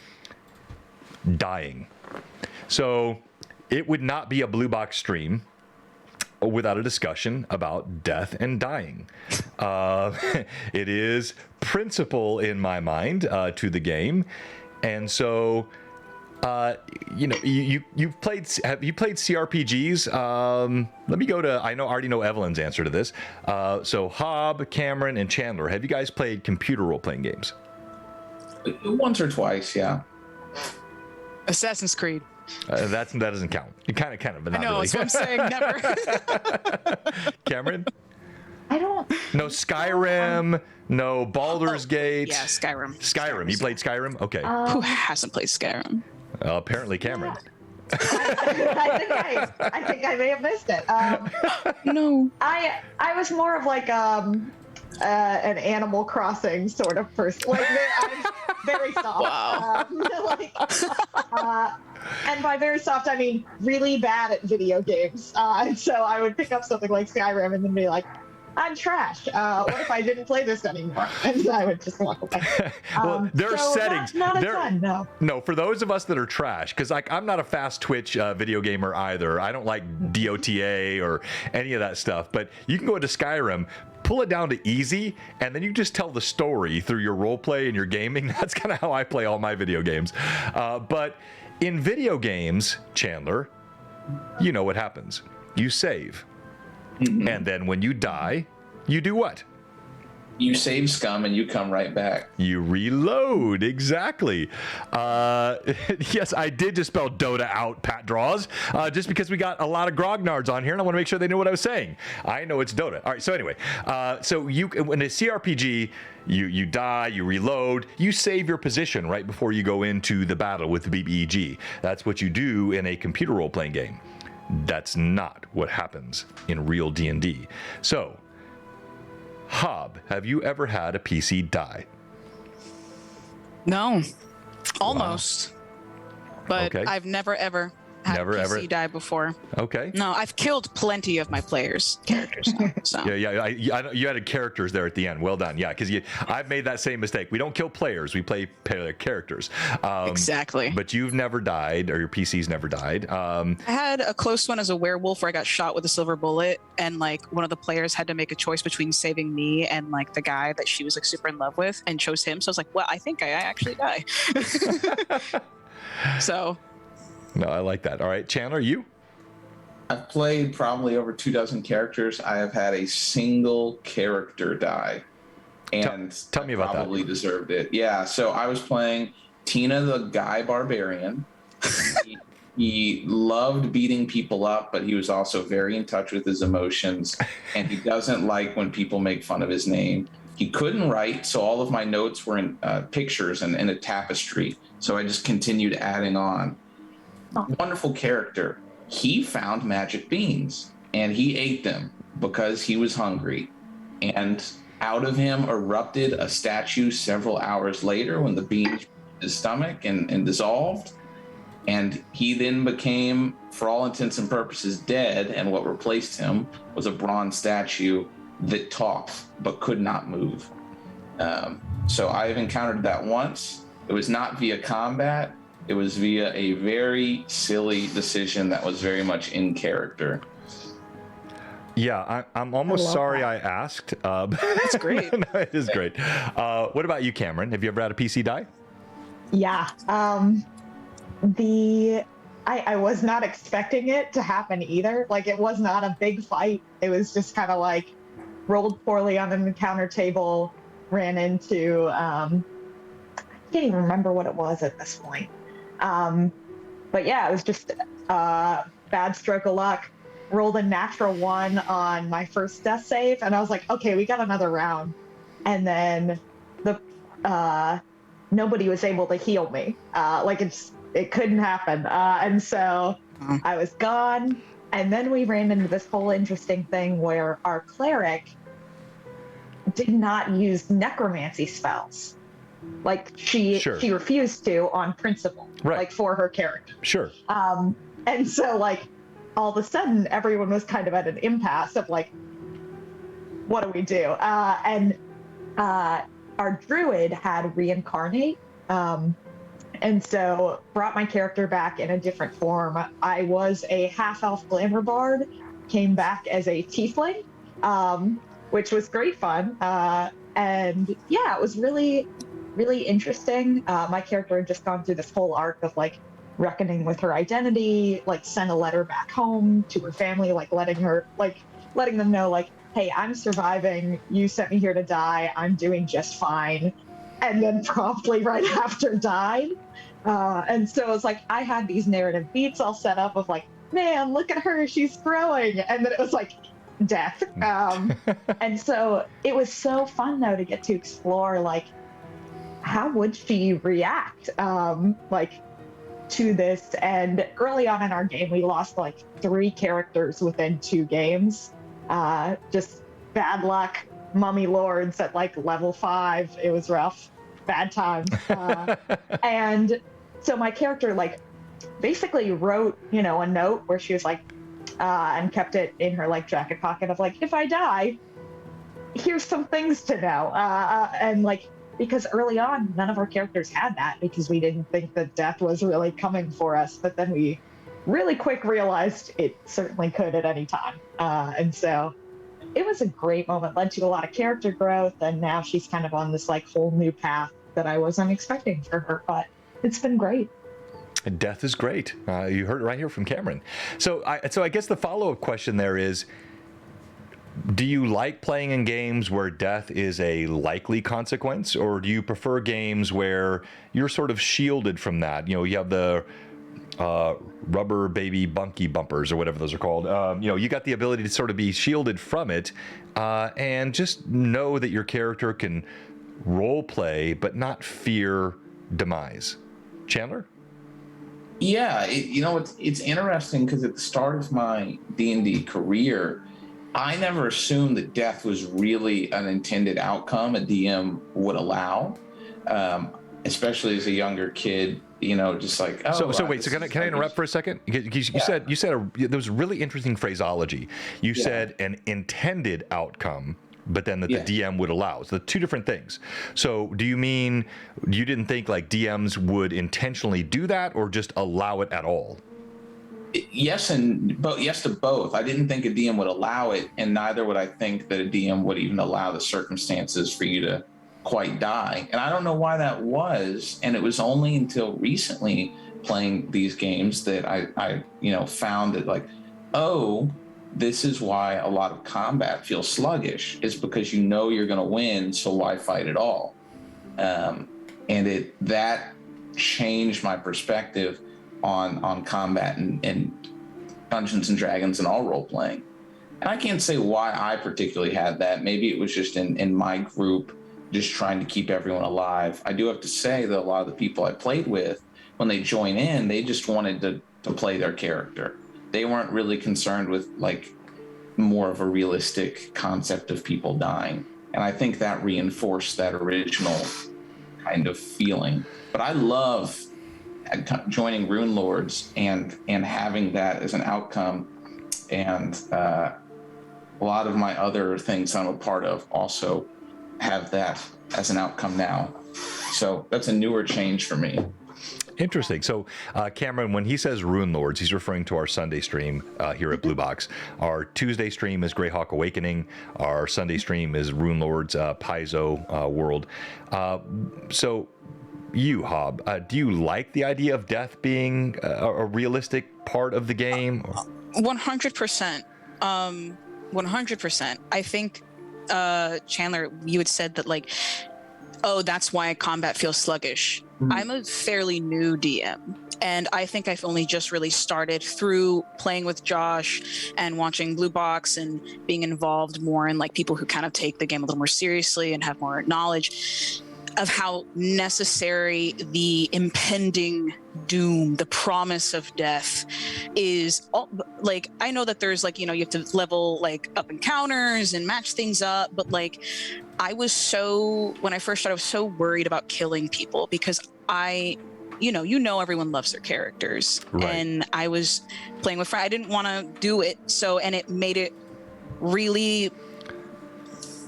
Dying. So it would not be a Blue Box stream without a discussion about death and dying. It is principle in my mind to the game. And so... you know, you've played. Have you played CRPGs? Let me go to. I already know Evelyn's answer to this. So Hob, Cameron, and Chandler, have you guys played computer role-playing games? Once or twice, yeah. Assassin's Creed. That doesn't count. It kind of, but not I know, really. that's what I'm saying. Never. Cameron? I don't. No Skyrim. No Baldur's Gate. Yeah, Skyrim. Skyrim. You played Skyrim? Okay. Who hasn't played Skyrim? Apparently, Cameron. I think I may have missed it. No. I was more of like an Animal Crossing sort of person. Like I'm very soft. Wow. And by very soft, I mean really bad at video games. And so I would pick up something like Skyrim and then be like, I'm trash. What if I didn't play this anymore? And I would just walk away. Well, there are settings. Not a ton, no. No, for those of us that are trash, because like I'm not a fast Twitch video gamer either. I don't like DOTA or any of that stuff. But you can go into Skyrim, pull it down to easy, and then you just tell the story through your role play and your gaming. That's kind of how I play all my video games. But in video games, Chandler, you know what happens. You save. Mm-hmm. And then when you die, you do what? You save scum and you come right back. You reload, exactly. Yes, I did just spell Dota out, Pat Draws, just because we got a lot of grognards on here, and I want to make sure they know what I was saying. I know it's Dota. All right, so anyway, so you in a CRPG, you die, you reload, you save your position right before you go into the battle with the BBEG. That's what you do in a computer role-playing game. That's not what happens in real D&D. So, Hob, have you ever had a PC die? No. Almost. Wow. But Okay. I've never ever had a PC die before. Okay. No, I've killed plenty of my characters. Now, so. Yeah. You added characters there at the end. Well done. Yeah, because I've made that same mistake. We don't kill players. We play characters. Exactly. But you've never died, or your PC's never died. I had a close one as a werewolf where I got shot with a silver bullet, and like one of the players had to make a choice between saving me and like the guy that she was like super in love with, and chose him. So I was like, well, I think I actually die. So. No, I like that. All right, Chandler, you? I've played probably over 24 characters. I have had a single character die, and tell me about probably deserved it. Yeah, so I was playing Tina the Guy Barbarian. He loved beating people up, but he was also very in touch with his emotions. And he doesn't like when people make fun of his name. He couldn't write, so all of my notes were in pictures and in a tapestry. So I just continued adding on. Wonderful character. He found magic beans and he ate them because he was hungry. And out of him erupted a statue several hours later when the beans hit his stomach and dissolved. And he then became, for all intents and purposes, dead. And what replaced him was a bronze statue that talked but could not move. So I've encountered that once. It was not via combat. It was via a very silly decision that was very much in character. Yeah, I'm almost sorry I asked. That's great. No, it is great. What about you, Cameron? Have you ever had a PC die? Yeah. I was not expecting it to happen either. Like, it was not a big fight. It was just kind of like rolled poorly on an encounter table, ran into, I can't even remember what it was at this point. But yeah, it was just a bad stroke of luck. Rolled a natural 1 on my first death save, and I was like, okay, we got another round. And then nobody was able to heal me. It couldn't happen. And so I was gone. And then we ran into this whole interesting thing where our cleric did not use necromancy spells. Like, she refused to on principle, like, for her character. Sure. And so, like, all of a sudden, everyone was kind of at an impasse of, like, what do we do? And our druid had reincarnate, and so brought my character back in a different form. I was a half-elf glamour bard, came back as a tiefling, which was great fun. And yeah, it was really, really interesting. My character had just gone through this whole arc of, like, reckoning with her identity, like, sent a letter back home to her family, like, letting them know, like, hey, I'm surviving, you sent me here to die, I'm doing just fine. And then promptly right after died. And so it's like, I had these narrative beats all set up of, like, man, look at her, she's growing. And then it was like, death. And so it was so fun, though, to get to explore, like, how would she react, to this. And early on in our game, we lost, like, 3 characters within 2 games. Just bad luck, mummy lords at, like, level 5. It was rough. Bad times. And so my character, like, basically wrote, a note where she was like, and kept it in her, like, jacket pocket of, like, if I die, here's some things to know. And, like, because early on, none of our characters had that because we didn't think that death was really coming for us. But then we really quick realized it certainly could at any time. And so it was a great moment, led to a lot of character growth. And now she's kind of on this, like, whole new path that I wasn't expecting for her. But it's been great. Death is great. You heard it right here from Cameron. So I guess the follow-up question there is, do you like playing in games where death is a likely consequence, or do you prefer games where you're sort of shielded from that? You have the rubber baby bunky bumpers or whatever those are called. You got the ability to sort of be shielded from it and just know that your character can role play but not fear demise. Chandler? Yeah, it's interesting because at the start of my D&D career, I never assumed that death was really an intended outcome a DM would allow, especially as a younger kid. Just like, oh. So wait. So can I interrupt for a second? You said there was really interesting phraseology. You said an intended outcome, but then that the DM would allow. So the 2 different things. So do you mean you didn't think, like, DMs would intentionally do that, or just allow it at all? Yes to both. I didn't think a DM would allow it, and neither would I think that a DM would even allow the circumstances for you to quite die. And I don't know why that was. And it was only until recently playing these games that I found that, like, oh, this is why a lot of combat feels sluggish. It's because you're going to win, so why fight at all? And that changed my perspective. on combat and Dungeons and Dragons and all role playing. And I can't say why I particularly had that. Maybe it was just in my group, just trying to keep everyone alive. I do have to say that a lot of the people I played with, when they join in, they just wanted to play their character. They weren't really concerned with like more of a realistic concept of people dying. And I think that reinforced that original kind of feeling. But I love joining Rune Lords and having that as an outcome. And a lot of my other things I'm a part of also have that as an outcome now. So that's a newer change for me. Interesting. So, Cameron, when he says Rune Lords, he's referring to our Sunday stream here at Blue Box. Our Tuesday stream is Greyhawk Awakening. Our Sunday stream is Rune Lords Paizo World. So, you, Hob, do you like the idea of death being a realistic part of the game? 100%. 100%. I think, Chandler, you had said that, like, oh, that's why combat feels sluggish. I'm a fairly new DM, and I think I've only just really started through playing with Josh and watching Blue Box and being involved more in like people who kind of take the game a little more seriously and have more knowledge of how necessary the impending doom, the promise of death is. Like, I know that there's like, you know, you have to level like up encounters and match things up, but like when I first started, I was so worried about killing people because everyone loves their characters. Right. And I was playing with friends. I didn't want to do it. And it made it really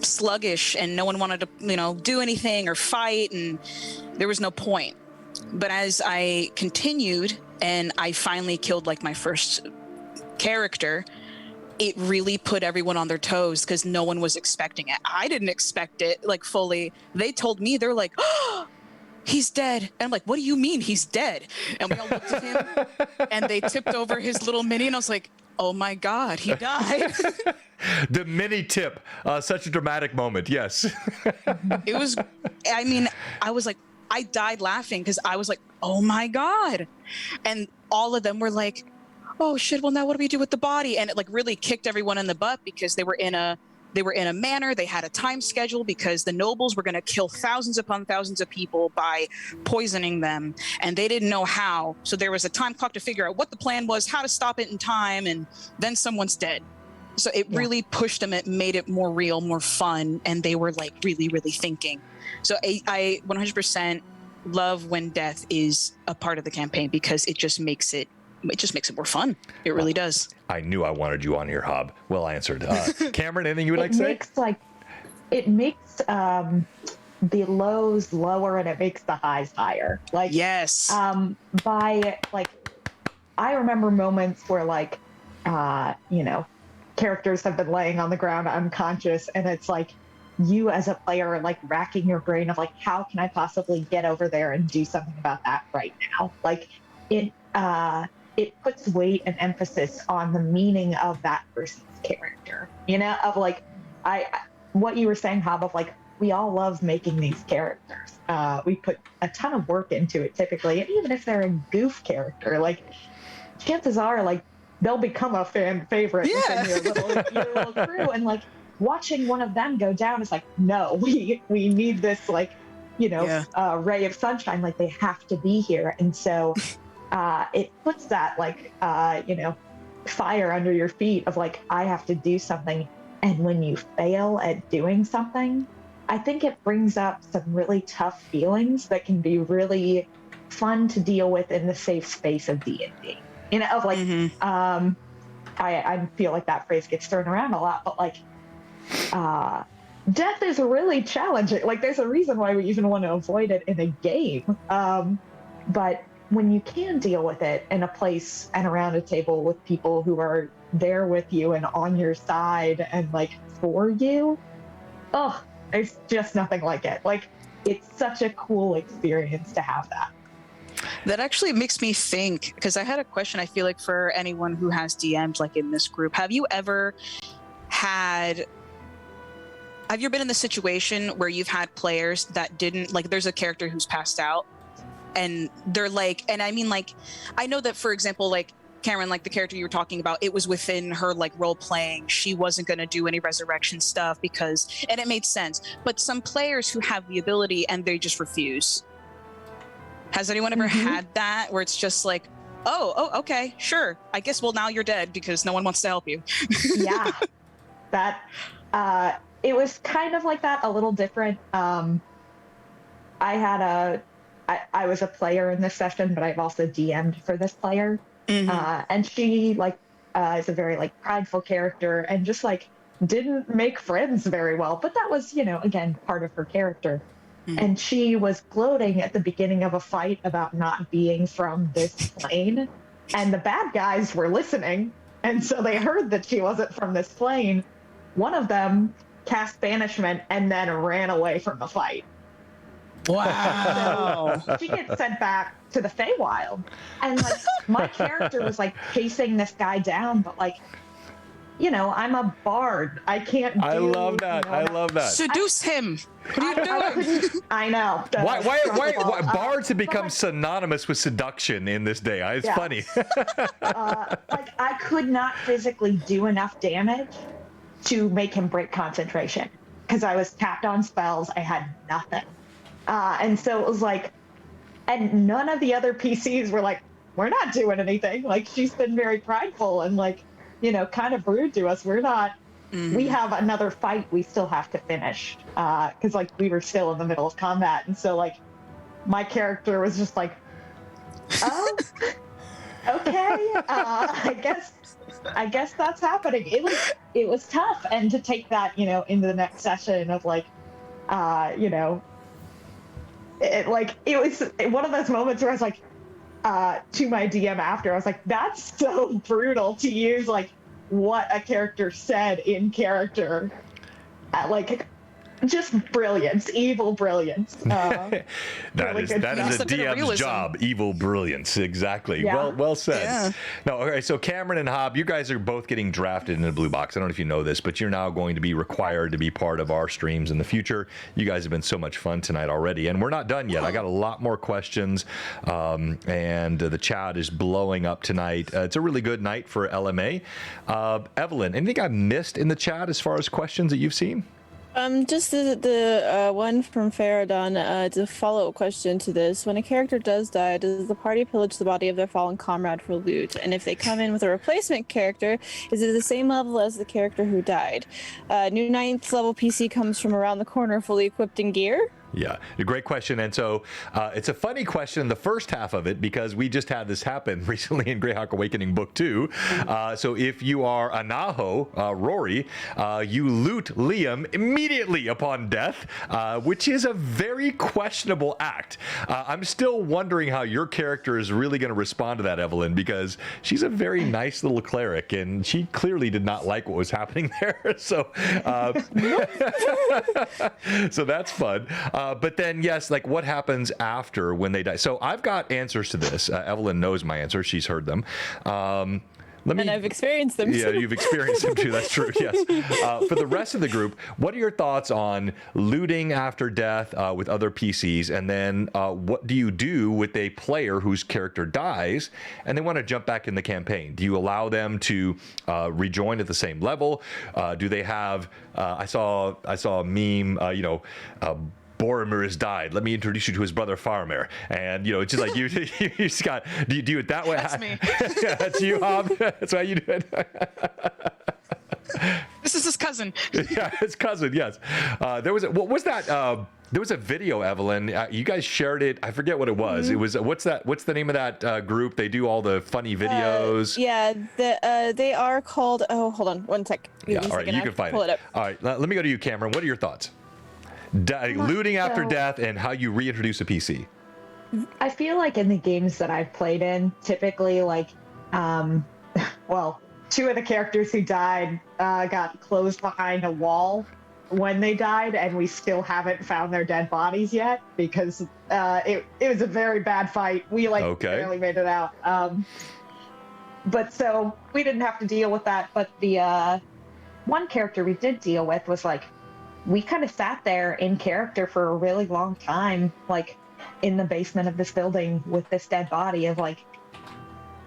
sluggish and no one wanted to, do anything or fight, and there was no point. But as I continued and I finally killed like my first character, it really put everyone on their toes because no one was expecting it. I didn't expect it like fully. They told me, they're like, oh, he's dead. And I'm like, what do you mean he's dead? And we all looked at him and they tipped over his little mini and I was like, oh my God, he died. The mini tip, such a dramatic moment. Yes. It was, I was like, I died laughing because I was like, oh my God. And all of them were like, oh shit, well now what do we do with the body? And it like really kicked everyone in the butt because they were in a manor. They had a time schedule because the nobles were going to kill thousands upon thousands of people by poisoning them, and they didn't know how. So there was a time clock to figure out what the plan was, how to stop it in time, and then someone's dead. So it really pushed them. It made it more real, more fun, and they were like really, really thinking. So I 100% love when death is a part of the campaign because it just makes it more fun. It really does. I knew I wanted you on here, Hob. Well answered. Cameron, anything you would like to say? It makes the lows lower and it makes the highs higher. Like, yes. I remember moments where characters have been laying on the ground unconscious, and it's like you as a player are like racking your brain of like, how can I possibly get over there and do something about that right now? Like it puts weight and emphasis on the meaning of that person's character, of like, what you were saying, Hob, of like, we all love making these characters. We put a ton of work into it typically. And even if they're a goof character, like chances are like they'll become a fan favorite within your little crew. And like watching one of them go down is like, no, we need this like, ray of sunshine. Like they have to be here. And so it puts that like, fire under your feet of like, I have to do something. And when you fail at doing something, I think it brings up some really tough feelings that can be really fun to deal with in the safe space of D&D. Of like, I feel like that phrase gets thrown around a lot, but like, death is really challenging. Like there's a reason why we even want to avoid it in a game. But when you can deal with it in a place and around a table with people who are there with you and on your side and like for you, there's just nothing like it. Like it's such a cool experience to have that. That actually makes me think, because I had a question, I feel like for anyone who has DM'd like in this group, have you ever been in the situation where you've had players that didn't, like there's a character who's passed out and they're like, and I mean, like, I know that, for example, like Cameron, like the character you were talking about, it was within her like role playing. She wasn't going to do any resurrection stuff because, and it made sense. But some players who have the ability and they just refuse. Has anyone ever had that where it's just like, oh, okay, sure. I guess, well, now you're dead because no one wants to help you. Yeah, that it was kind of like that, a little different. I was a player in this session, but I've also DM'd for this player. And she like is a very like prideful character and just like didn't make friends very well, but that was, you know, again, part of her character. And she was gloating at the beginning of a fight about not being from this plane, and the bad guys were listening, and so they heard that she wasn't from this plane. One of them cast banishment and then ran away from the fight. Wow. So she gets sent back to the Feywild, and like my character was like chasing this guy down, but like, you know, I'm a bard. I can't. I love that. You know, I love that. Seduce him. What are you doing? I know. Why bards have become synonymous with seduction in this day? It's funny. Like I could not physically do enough damage to make him break concentration because I was tapped on spells. I had nothing. And so it was like, and none of the other PCs were like, we're not doing anything. Like, she's been very prideful and like, you know, kind of rude to us. We're not, we have another fight we still have to finish. Cause like we were still in the middle of combat. And so like my character was just like, oh, okay. I guess that's happening. It was tough. And to take that, you know, into the next session of like, you know, it was one of those moments where I was like, to my DM after, I was like, that's so brutal to use like what a character said in character. Like, just brilliance, evil brilliance. That is a DM's job, evil brilliance. Exactly. Yeah. Well said. Yeah. No, okay, so Cameron and Hob, you guys are both getting drafted into Blue Box. I don't know if you know this, but you're now going to be required to be part of our streams in the future. You guys have been so much fun tonight already, and we're not done yet. I got a lot more questions, and the chat is blowing up tonight. It's a really good night for LMA. Evelyn, anything I missed in the chat as far as questions that you've seen? Just the one from Faradon, it's a follow-up question to this. When a character does die, does the party pillage the body of their fallen comrade for loot? And if they come in with a replacement character, is it the same level as the character who died? New 9th level PC comes from around the corner, fully equipped in gear. Yeah, a great question. And so it's a funny question in the first half of it because we just had this happen recently in Greyhawk Awakening Book 2. So if you are Anaho, Rory, you loot Liam immediately upon death, which is a very questionable act. I'm still wondering how your character is really going to respond to that, Evelyn, because she's a very nice little cleric and she clearly did not like what was happening there. So, so that's fun. But then, yes, like what happens after when they die? So I've got answers to this. Evelyn knows my answers. She's heard them. And I've experienced them too. Yeah, you've experienced them too. That's true, yes. For the rest of the group, what are your thoughts on looting after death with other PCs? And then what do you do with a player whose character dies and they want to jump back in the campaign? Do you allow them to rejoin at the same level? Do they have, I saw a meme, Boromir has died. Let me introduce you to his brother Faramir. And, it's just like, you Scott, do you do it that way? That's me. That's you, Hob? That's how you do it? This is his cousin. Yeah, his cousin, yes. There was a video, Evelyn. You guys shared it. I forget what it was. It was, what's the name of that group? They do all the funny videos. They are called, hold on, one sec. Yeah, all right, you can find it. All right, let me go to you, Cameron. What are your thoughts? Looting after death and how you reintroduce a PC. I feel like in the games that I've played in, typically like, two of the characters who died got closed behind a wall when they died, and we still haven't found their dead bodies yet because it was a very bad fight. We barely made it out. But so we didn't have to deal with that. But the one character we did deal with was like, we kind of sat there in character for a really long time, like in the basement of this building with this dead body of like,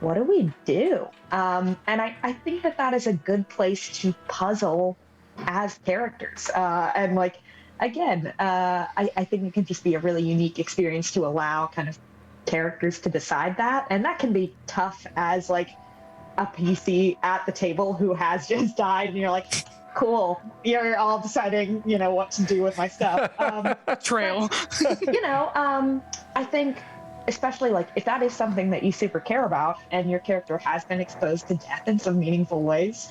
what do we do? And I think that is a good place to puzzle as characters. And like, again, I think it can just be a really unique experience to allow kind of characters to decide that. And that can be tough as like a PC at the table who has just died, and you're like, cool, you're all deciding, what to do with my stuff. Trail. I think, especially like if that is something that you super care about and your character has been exposed to death in some meaningful ways,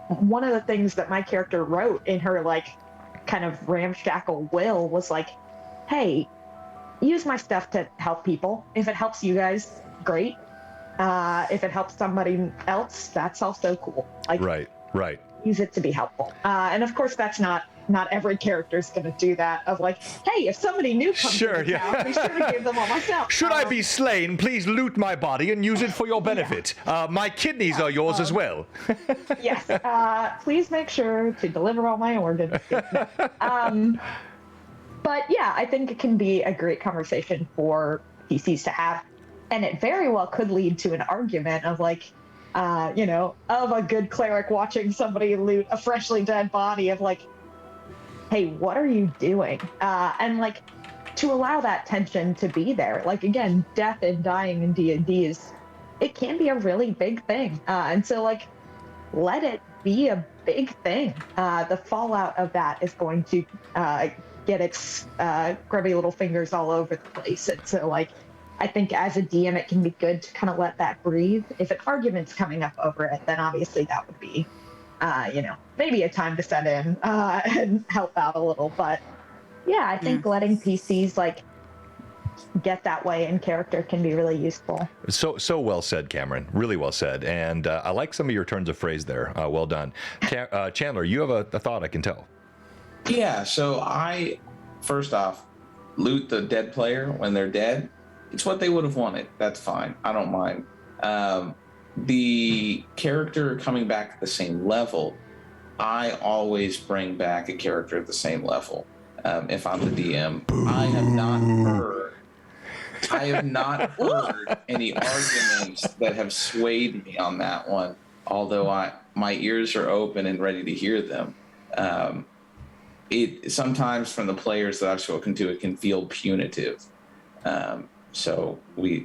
one of the things that my character wrote in her like kind of ramshackle will was like, hey, use my stuff to help people. If it helps you guys, great. If it helps somebody else, that's also cool. Like, right. Use it to be helpful. And of course, that's not every character is going to do that. Of like, hey, if somebody new comes to the town, be sure to give them all my stuff. Should I be slain? Please loot my body and use it for your benefit. My kidneys are yours as well. Yes. Please make sure to deliver all my organs. But yeah, I think it can be a great conversation for PCs to have. And it very well could lead to an argument of like, of a good cleric watching somebody loot a freshly dead body of like, hey, what are you doing? And like, to allow that tension to be there. Like, again, death and dying in D&D it can be a really big thing. And so like, let it be a big thing. The fallout of that is going to get its grubby little fingers all over the place. And so like, I think as a DM, it can be good to kind of let that breathe. If an argument's coming up over it, then obviously that would be, maybe a time to set in and help out a little. But yeah, I think letting PCs like get that way in character can be really useful. So well said, Cameron. Really well said. And I like some of your turns of phrase there. Well done. Chandler, you have a thought, I can tell. Yeah, so I, first off, loot the dead player when they're dead. It's what they would have wanted. That's fine. I don't mind. The character coming back at the same level, I always bring back a character at the same level. If I'm the DM, I have not heard any arguments that have swayed me on that one. Although my ears are open and ready to hear them. It sometimes from the players that I've spoken to, it can feel punitive. So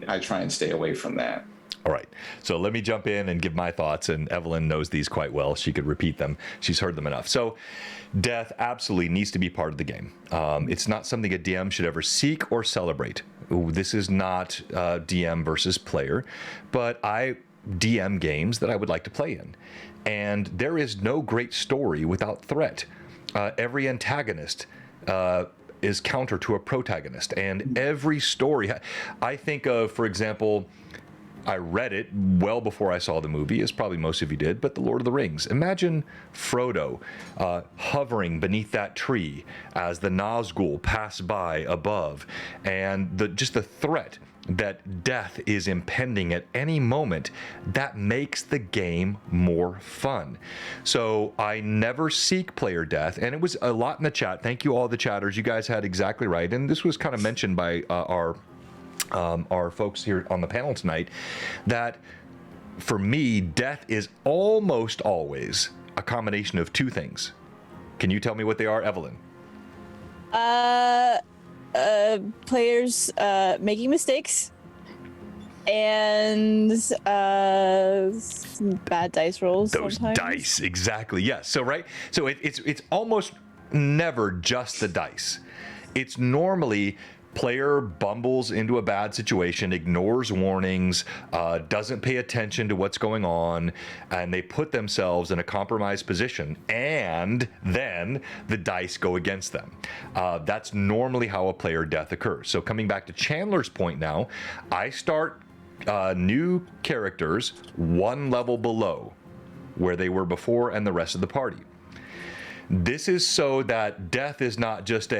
I try and stay away from that. All right. So let me jump in and give my thoughts, and Evelyn knows these quite well. She could repeat them. She's heard them enough. So death absolutely needs to be part of the game. It's not something a DM should ever seek or celebrate. This is not DM versus player, but I DM games that I would like to play in. And there is no great story without threat. Every antagonist is counter to a protagonist, and every story I think of, for example, I read it well before I saw the movie, as probably most of you did, but The Lord of the Rings. Imagine Frodo hovering beneath that tree as the Nazgul pass by above, and just the threat that death is impending at any moment. That makes the game more fun. So I never seek player death, and it was a lot in the chat. Thank you, all the chatters. You guys had exactly right, and this was kind of mentioned by our folks here on the panel tonight, that for me, death is almost always a combination of two things. Can you tell me what they are, Evelyn? Players making mistakes and bad dice rolls. Those sometimes. Dice, exactly. Yes. So So it's almost never just the dice. It's normally player bumbles into a bad situation, ignores warnings, doesn't pay attention to what's going on, and they put themselves in a compromised position, and then the dice go against them. That's normally how a player death occurs. So coming back to Chandler's point now, I start new characters one level below where they were before and the rest of the party. This is so that death is not just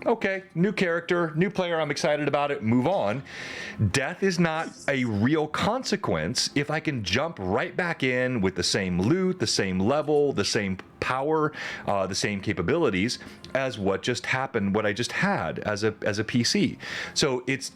okay, new character, new player, I'm excited about it, move on. Death is not a real consequence if I can jump right back in with the same loot, the same level, the same power, the same capabilities as what just happened, what I just had as a PC. So it's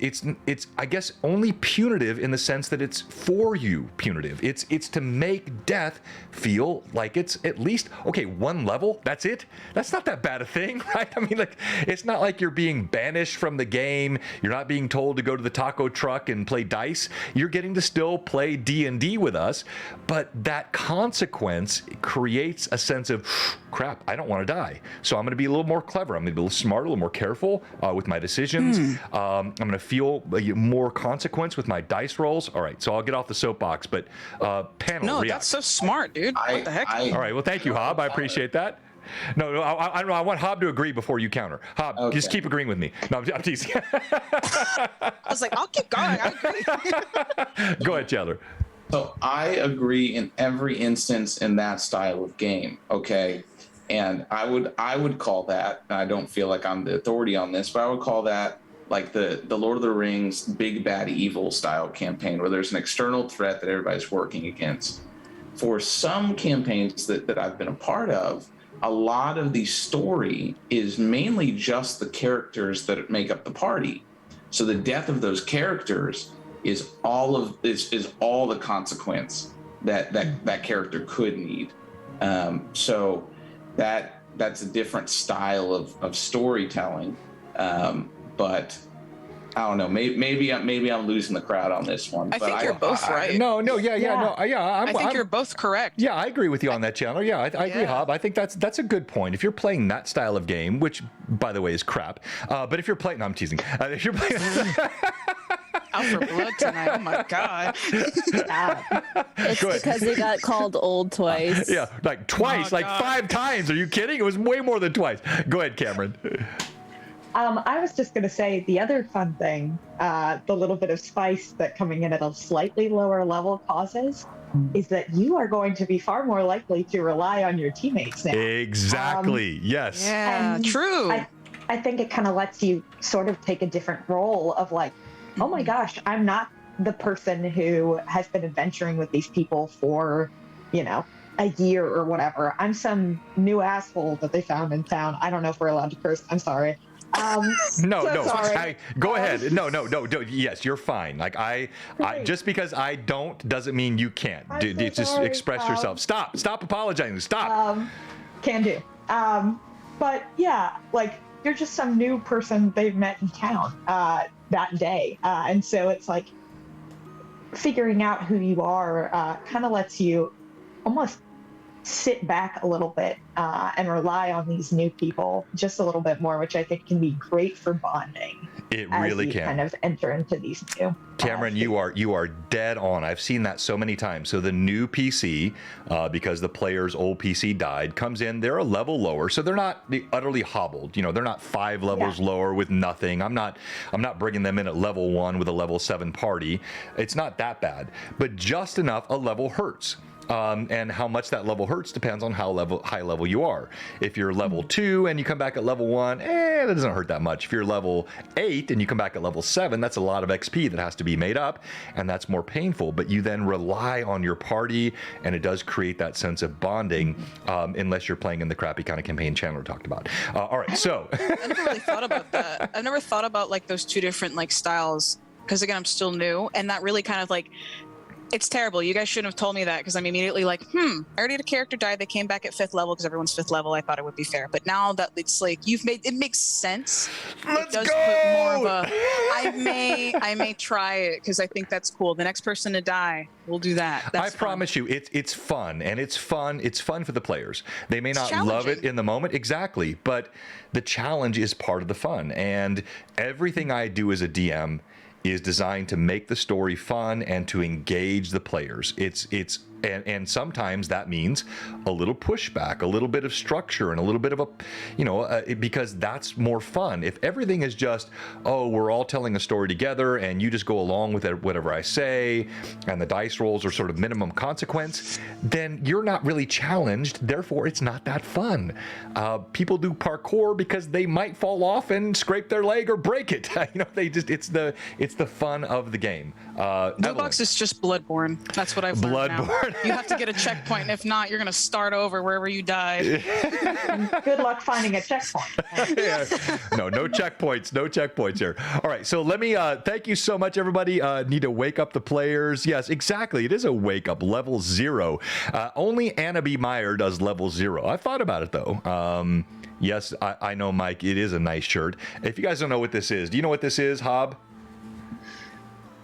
I guess only punitive in the sense that it's for you punitive. It's to make death feel like it's at least okay, one level. That's it. That's not that bad a thing, right? I mean, like, it's not like you're being banished from the game. You're not being told to go to the taco truck and play dice. You're getting to still play D&D with us, but that consequence creates a sense of crap, I don't want to die. So I'm going to be a little more clever. I'm going to be a little smarter, a little more careful with my decisions. I'm going to feel more consequence with my dice rolls. All right, so I'll get off the soapbox, but panel No, react. that's so smart, dude. What the heck? All right, well, thank you, Hob. I appreciate that. No, I want Hob to agree before you counter. Hob, Okay. just keep agreeing with me. No, I'm teasing. I was like, I'll keep going. I agree. Go ahead, Chandler. So I agree in every instance in that style of game. Okay. And I would call that, and I don't feel like I'm the authority on this, but I would call that like the Lord of the Rings big bad evil style campaign where there's an external threat that everybody's working against. For some campaigns that I've been a part of, a lot of the story is mainly just the characters that make up the party. So the death of those characters is all the consequence that character could need. So that's a different style of storytelling. But I don't know. Maybe I'm losing the crowd on this one. I think you're both right. No, yeah. I think you're both correct. Yeah, I agree with you on that, Chandler. Yeah, I agree, Hob. I think that's a good point. If you're playing that style of game, which, by the way, is crap, but if you're playing, no, I'm teasing. If you're playing, Out for blood tonight. Oh my god. It's because he got called old twice. yeah, like twice, Oh, like God. 5 times. Are you kidding? It was way more than twice. Go ahead, Cameron. I was just going to say the other fun thing, the little bit of spice that coming in at a slightly lower level causes, is that you are going to be far more likely to rely on your teammates now. Exactly. Yes. Yeah, And true. I think it kind of lets you sort of take a different role of like, oh my gosh, I'm not the person who has been adventuring with these people for, a year or whatever. I'm some new asshole that they found in town. I don't know if we're allowed to curse. I'm sorry. No. Sorry. Go ahead. No. Yes, you're fine. Like I just because I don't doesn't mean you can't. I'm so Just sorry. express yourself. Stop apologizing. Stop. Can do. But yeah, like you're just some new person they've met in town that day, and so it's like figuring out who you are kind of lets you almost sit back a little bit and rely on these new people just a little bit more, which I think can be great for bonding. It as really you can. kind of enter into these new. Cameron, you are dead on. I've seen that so many times. So the new PC, because the player's old PC died, comes in. They're a level lower, so they're not utterly hobbled. They're not 5 levels lower with nothing. I'm not bringing them in at level 1 with a level 7 party. It's not that bad, but just enough a level hurts. And how much that level hurts depends on how high level you are. If you're level 2 and you come back at level 1, that doesn't hurt that much. If you're level 8 and you come back at level 7, that's a lot of XP that has to be made up, and that's more painful. But you then rely on your party, and it does create that sense of bonding, unless you're playing in the crappy kind of campaign Chandler talked about. All right, so I never really thought about that. I've never thought about like those two different like styles because again, I'm still new, and that really kind of like. It's terrible. You guys shouldn't have told me that because I'm immediately like, I already had a character die. They came back at 5th level because everyone's 5th level. I thought it would be fair. But now that it's like it makes sense. Let's it does go! put more of a, I may try it because I think that's cool. The next person to die, we'll do that. That's I promise you, it's fun, and it's fun for the players. They may not love it in the moment, exactly, but the challenge is part of the fun. And everything I do as a DM is designed to make the story fun and to engage the players. And sometimes that means a little pushback, a little bit of structure, and a little bit of because that's more fun. If everything is just, we're all telling a story together and you just go along with it, whatever I say, and the dice rolls are sort of minimum consequence, then you're not really challenged. Therefore, it's not that fun. People do parkour because they might fall off and scrape their leg or break it. It's the fun of the game. BlueBox is just Bloodborne. That's what I've learned now. Bloodborne. You have to get a checkpoint, and if not, you're gonna start over wherever you died. Good luck finding a checkpoint. Yeah. No checkpoints here. All right, so let me thank you so much, everybody. Need to wake up the players. Yes, exactly. It is a wake up, level 0. Only Anna B. Meyer does level 0. I thought about it though. Yes, I know, Mike. It is a nice shirt. If you guys don't know what this is, do you know what this is, Hob?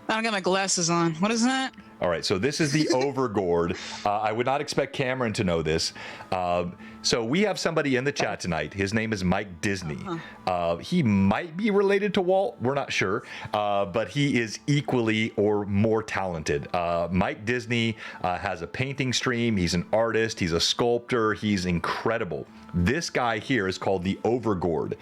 I don't got my glasses on. What is that? All right, so this is the Overgourd. I would not expect Cameron to know this. So we have somebody in the chat tonight. His name is Mike Disney. He might be related to Walt. We're not sure. But he is equally or more talented. Mike Disney has a painting stream. He's an artist. He's a sculptor. He's incredible. This guy here is called the Overgourd.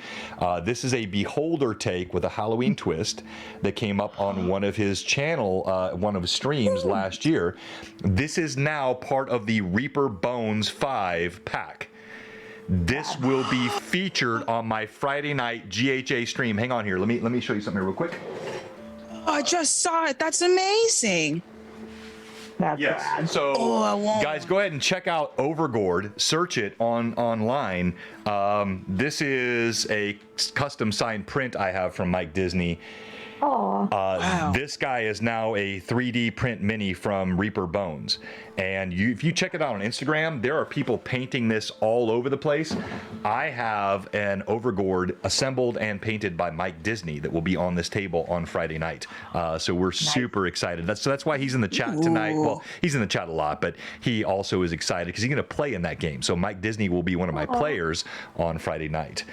This is a Beholder take with a Halloween twist that came up on one of his channel, one of his streams last year. This is now part of the Reaper Bones 5 pack. This will be featured on my Friday night GHA stream. Hang on here. Let me show you something here real quick. Oh, I just saw it. That's amazing. That's rad. So I won't. guys, go ahead and check out Overgourd. Search it online. This is a custom signed print I have from Mike Disney. Oh, Wow. This guy is now a 3D print mini from Reaper Bones. And if you check it out on Instagram, there are people painting this all over the place. I have an Overgourd assembled and painted by Mike Disney that will be on this table on Friday night. So we're super excited. That's why he's in the chat tonight. Well, he's in the chat a lot, but he also is excited because he's going to play in that game. So Mike Disney will be one of my players on Friday night.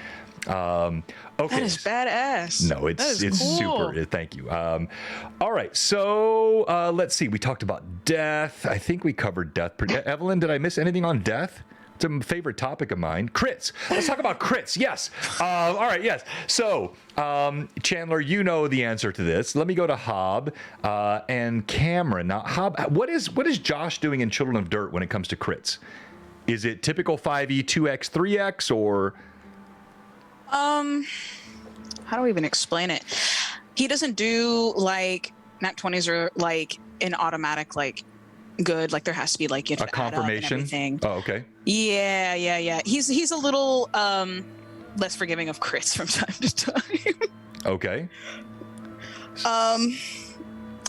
Okay. That is badass. No, it's cool. super. Thank you. All right, so let's see. We talked about death. I think we covered death. Evelyn, did I miss anything on death? It's a favorite topic of mine. Crits. Let's talk about crits. Yes. All right. Yes. So, Chandler, you know the answer to this. Let me go to Hob and Cameron. Now, Hob, what is Josh doing in Children of Dirt when it comes to crits? Is it typical 5e, 2x, 3x, or? How do we even explain it? He doesn't do like nat 20s or like an automatic like good. Like there has to be like you have A to add up and confirmation? everything. Oh, okay. Yeah. He's a little less forgiving of crits from time to time. Okay. I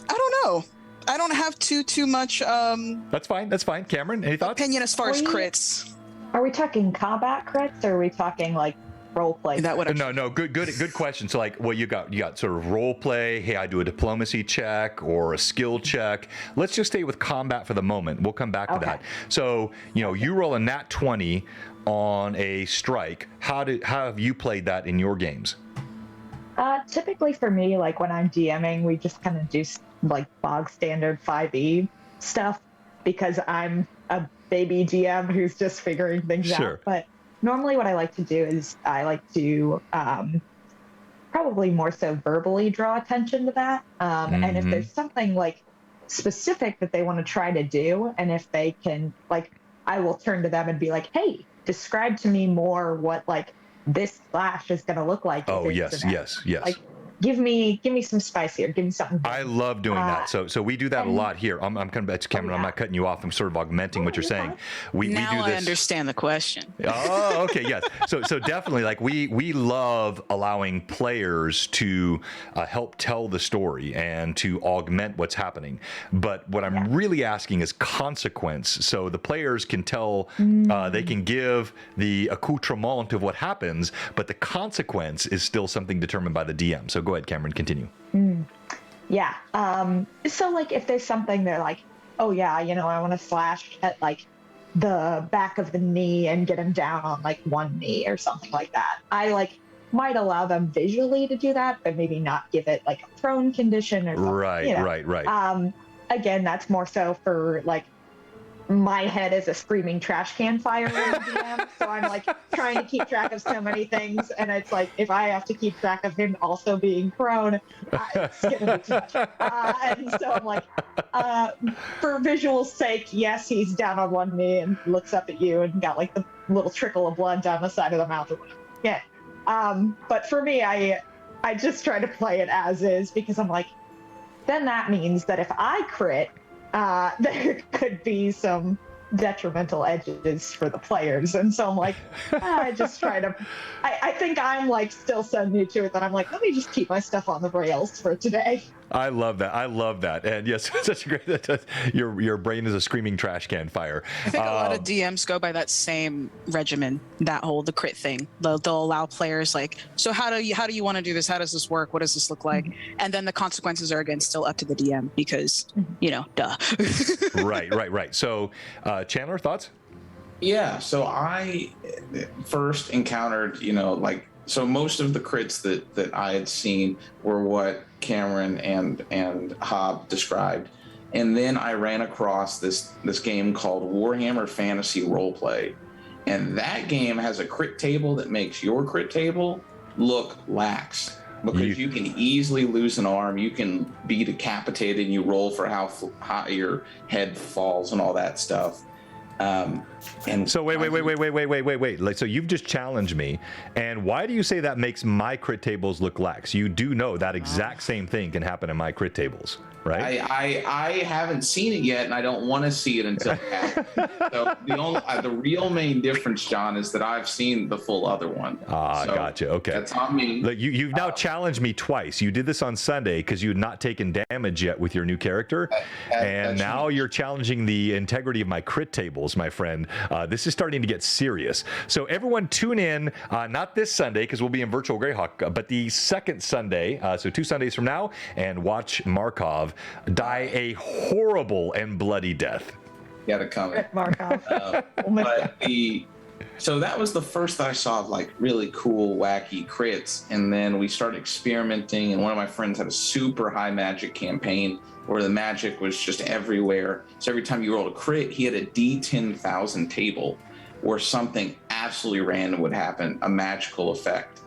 don't know. I don't have too much That's fine. Cameron, any thoughts? opinion as far as We- crits. are we talking combat crits or are we talking like role play? That would No. Good question. So, like, well, you got sort of role play. Hey, I do a diplomacy check or a skill check. Let's just stay with combat for the moment. We'll come back to that. So, you roll a nat 20 on a strike. How have you played that in your games? Typically for me, like when I'm DMing, we just kind of do like bog standard 5e stuff because I'm a baby GM who's just figuring things out. But normally what I like to do is I like to probably more so verbally draw attention to that. And if there's something like specific that they want to try to do, and if they can, like, I will turn to them and be like, hey, describe to me more what like this slash is going to look like. Oh, yes. Like, give me some spice here. Give me something. I love doing that. So we do that a lot here. I'm coming back to Cameron. I'm not cutting you off. I'm sort of augmenting what you're saying. We now do this. I understand the question. Oh, okay, yes. So definitely, like we love allowing players to help tell the story and to augment what's happening. But what I'm really asking is consequence. So the players can tell, they can give the accoutrement of what happens, but the consequence is still something determined by the DM. So go ahead, Cameron, continue. Yeah. So like if there's something they're like, oh yeah, I want to slash at like the back of the knee and get him down on like one knee or something like that. I like might allow them visually to do that, but maybe not give it like a prone condition or something. Right. Again, that's more so for like my head is a screaming trash can fire in the DM, so I'm like trying to keep track of so many things, and it's like if I have to keep track of him also being prone, it's gonna be too much. And so I'm like, for visual's sake, yes, he's down on one knee and looks up at you and got like the little trickle of blood down the side of the mouth or whatever. Yeah. But for me, I just try to play it as is because I'm like, then that means that if I crit, there could be some detrimental edges for the players. And so I'm like, I just try to, I think I'm like still so new to it that I'm like, let me just keep my stuff on the rails for today. I love that. I love that. And yes, such a great. Your brain is a screaming trash can fire. I think a lot of DMs go by that same regimen. The crit thing. They'll allow players like, so how do you want to do this? How does this work? What does this look like? And then the consequences are again still up to the DM because duh. Right. So, Chandler, thoughts? Yeah. So I first encountered, so most of the crits that I had seen were what Cameron and Hob described. And then I ran across this game called Warhammer Fantasy Roleplay. And that game has a crit table that makes your crit table look lax. Because you can easily lose an arm, you can be decapitated, and you roll for how high your head falls and all that stuff. And so wait. Like, so you've just challenged me, and why do you say that makes my crit tables look lax? You do know that exact same thing can happen in my crit tables, right? I haven't seen it yet, and I don't want to see it until it happens. So the real main difference, John, is that I've seen the full other one. Gotcha. Okay, that's on me. Like you've now challenged me twice. You did this on Sunday because you had not taken damage yet with your new character, and now you're challenging the integrity of my crit tables, my friend. This is starting to get serious. So everyone tune in, not this Sunday because we'll be in Virtual Greyhawk, but the second Sunday, so 2 Sundays from now, and watch Markov die a horrible and bloody death. Got it coming. Markov. So that was the first that I saw of like really cool, wacky crits. And then we started experimenting, and one of my friends had a super high magic campaign where the magic was just everywhere. So every time you rolled a crit, he had a D10,000 table where something absolutely random would happen, a magical effect,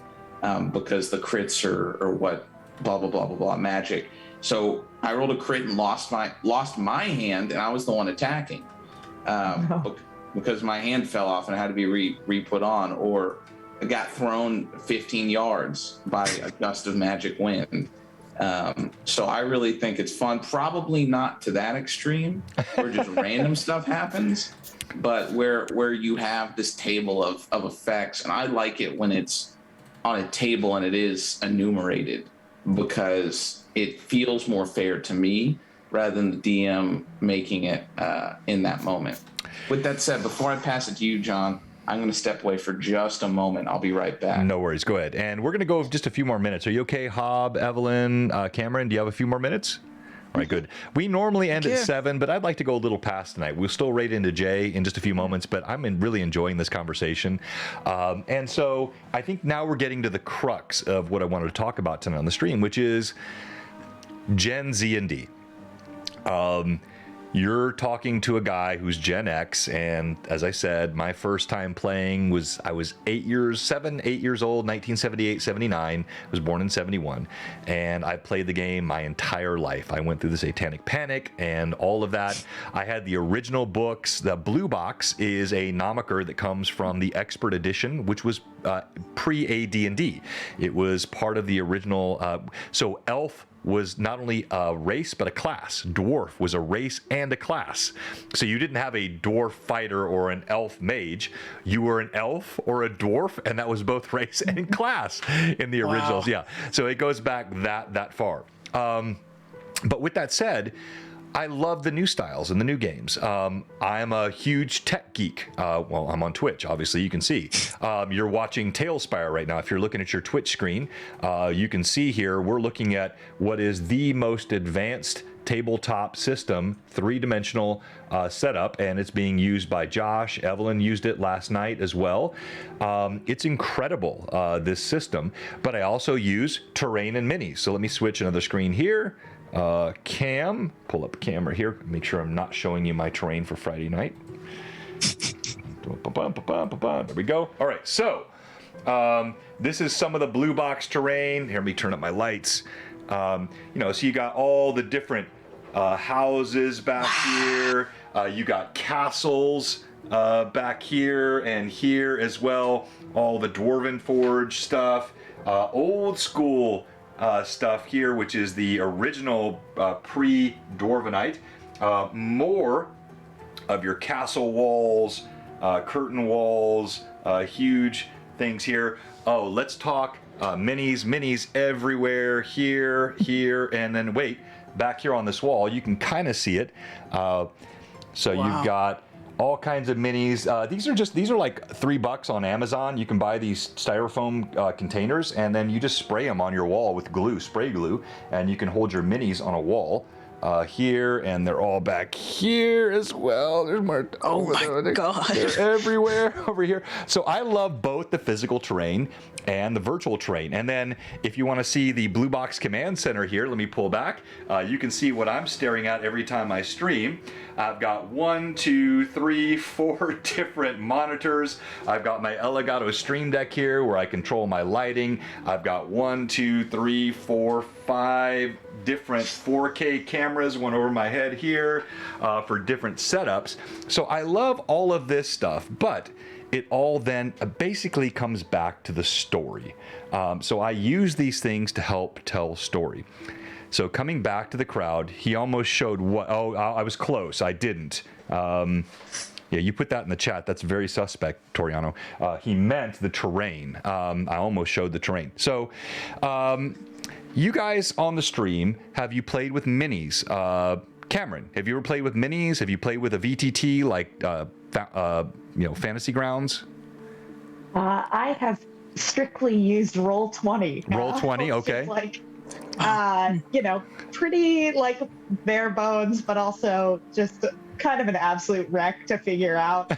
because the crits are what blah, blah, blah, blah, blah, magic. So I rolled a crit and lost my hand, and I was the one attacking. Because my hand fell off and it had to be re-put on, or it got thrown 15 yards by a gust of magic wind. So I really think it's fun. Probably not to that extreme where just random stuff happens, but where you have this table of effects. And I like it when it's on a table and it is enumerated, because it feels more fair to me rather than the DM making it in that moment. With that said, before I pass it to you, John, I'm going to step away for just a moment. I'll be right back. No worries. Go ahead. And we're going to go just a few more minutes. Are you okay, Hob, Evelyn, Cameron? Do you have a few more minutes? All right, good. We normally end at 7, but I'd like to go a little past tonight. We'll still rate into Jay in just a few moments, but I'm really enjoying this conversation. And so I think now we're getting to the crux of what I wanted to talk about tonight on the stream, which is Gen Z and D. You're talking to a guy who's Gen X, and as I said, my first time playing I was 8 years old, 1978, 79. I was born in 71, and I played the game my entire life. I went through the Satanic Panic and all of that. I had the original books. The Blue Box is a nomiker that comes from the Expert Edition, which was pre-AD&D. It was part of the original. So Elf was not only a race but a class. Dwarf was a race and a class. So you didn't have a dwarf fighter or an elf mage. You were an elf or a dwarf, and that was both race and class in the originals. Wow. Yeah. So it goes back that far. But with that said, I love the new styles and the new games. I'm a huge tech geek. Well, I'm on Twitch, obviously, you can see. You're watching Tailspire right now. If you're looking at your Twitch screen, you can see here we're looking at what is the most advanced tabletop system, 3-dimensional setup, and it's being used by Josh. Evelyn used it last night as well. It's incredible, this system, but I also use terrain and minis. So let me switch another screen here. Cam, pull up camera here, make sure I'm not showing you my terrain for Friday night. There we go. All right, so this is some of the Blue Box terrain. Here, let me turn up my lights. So you got all the different houses back here. You got castles back here and here as well. All the Dwarven Forge stuff. Old school stuff here, which is the original pre-Dwarvenite. more of your castle walls, curtain walls, huge things here. Oh, let's talk minis everywhere, here, and then wait, back here on this wall, you can kind of see it. So Wow. You've got all kinds of minis. These are like $3 on Amazon. You can buy these styrofoam containers, and then you just spray them on your wall with glue, spray glue, and you can hold your minis on a wall. Here, and they're all back here as well. There's more. Oh my God. They're everywhere over here. So I love both the physical terrain and the virtual terrain. And then if you want to see the Blue Box Command Center here, let me pull back. You can see what I'm staring at every time I stream. I've got 1, 2, 3, 4 different monitors. I've got my Elgato Stream Deck here where I control my lighting. I've got 1, 2, 3, 4, 5 different 4K cameras, one over my head here, for different setups. So I love all of this stuff, but it all then basically comes back to the story. So I use these things to help tell story. So coming back to the crowd, he almost showed what, oh, I was close, I didn't. Yeah, you put that in the chat. That's very suspect, Toriano. He meant the terrain. I almost showed the terrain. So, you guys on the stream, have you played with minis? Cameron, have you ever played with minis? Have you played with a VTT like, Fantasy Grounds? I have strictly used Roll20. Roll20, okay. Like, pretty like bare bones, but also just kind of an absolute wreck to figure out.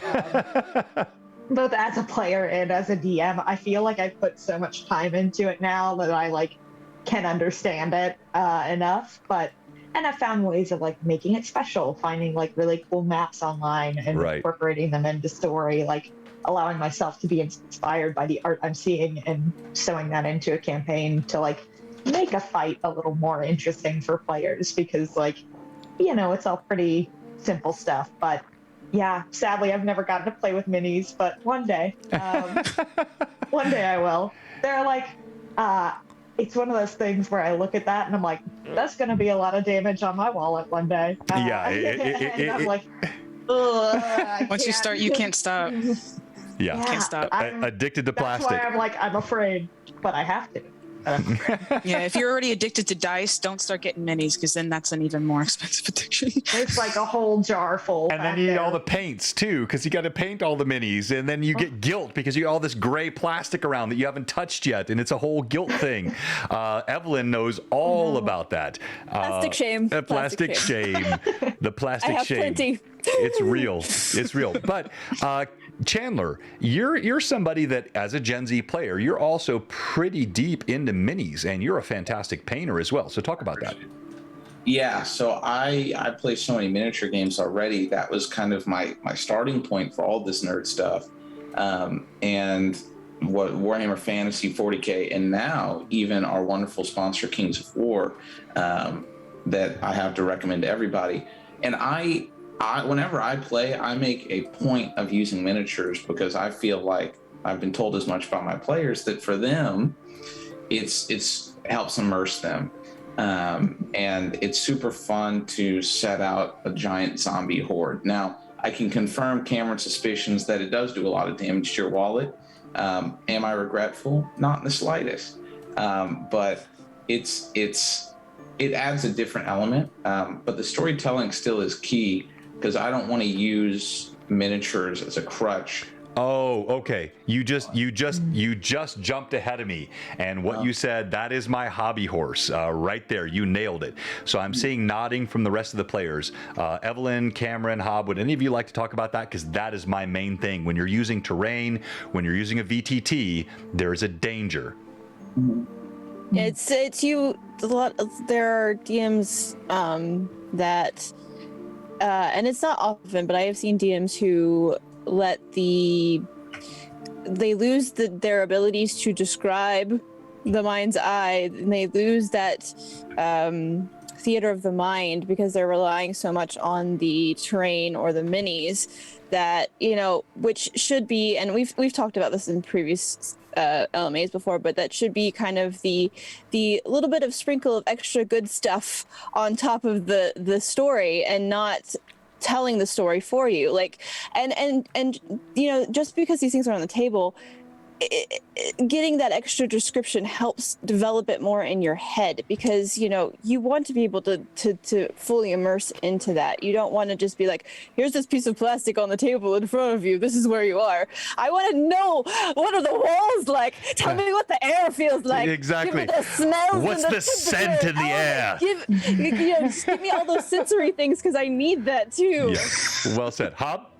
Both as a player and as a DM, I feel like I've put so much time into it now that I like can understand it enough. And I've found ways of like making it special, finding like really cool maps online and Right. incorporating them into story, like allowing myself to be inspired by the art I'm seeing and sewing that into a campaign to like make a fight a little more interesting for players, because like, it's all pretty simple stuff. But yeah, sadly, I've never gotten to play with minis, but one day, one day I will. They're like, it's one of those things where I look at that and I'm like, that's going to be a lot of damage on my wallet one day. Yeah, and I'm like, ugh, Once you start, you can't stop. Yeah, Can't stop. addicted to That's plastic. why I'm like, I'm afraid, but I have to. Yeah, if you're already addicted to dice, don't start getting minis, because then that's an even more expensive addiction. There's like a whole jar full. And then you need all the paints too, because you got to paint all the minis, and then you get guilt because you got all this gray plastic around that you haven't touched yet, and it's a whole guilt thing. Evelyn knows all about that. Plastic shame. Plastic shame. The plastic I have shame. plenty. It's real. It's real. But Chandler, you're somebody that, as a Gen Z player, you're also pretty deep into minis, and you're a fantastic painter as well. So talk about that. Yeah, so I play so many miniature games already. That was kind of my starting point for all this nerd stuff. And what Warhammer Fantasy 40K, and now even our wonderful sponsor Kings of War, that I have to recommend to everybody. And I whenever I play, I make a point of using miniatures, because I feel like I've been told as much by my players that for them, it's helps immerse them. And it's super fun to set out a giant zombie horde. Now, I can confirm Cameron's suspicions that it does do a lot of damage to your wallet. Am I regretful? Not in the slightest. But it adds a different element. But the storytelling still is key, because I don't want to use miniatures as a crutch. Oh, okay. You just jumped ahead of me, and what you said, that is my hobby horse right there. You nailed it. So I'm seeing nodding from the rest of the players. Evelyn, Cameron, Hob, would any of you like to talk about that? Because that is my main thing. When you're using terrain, when you're using a VTT, there's a danger. It's you. There are DMs that, and it's not often, but I have seen DMs who they lose their abilities to describe the mind's eye, and they lose that theater of the mind, because they're relying so much on the terrain or the minis that, which should be, and we've talked about this in previous LMAs before, but that should be kind of the little bit of sprinkle of extra good stuff on top of the story, and not telling the story for you. Like, and just because these things are on the table, getting that extra description helps develop it more in your head, because you want to be able to fully immerse into that. You don't want to just be like, here's this piece of plastic on the table in front of you, this is where you are. I want to know, what are the walls like? Tell me what the air feels like. Exactly. Give me the smells. What's and the scent in the air? Just give me all those sensory things, because I need that too. Yeah. Well said. Hob?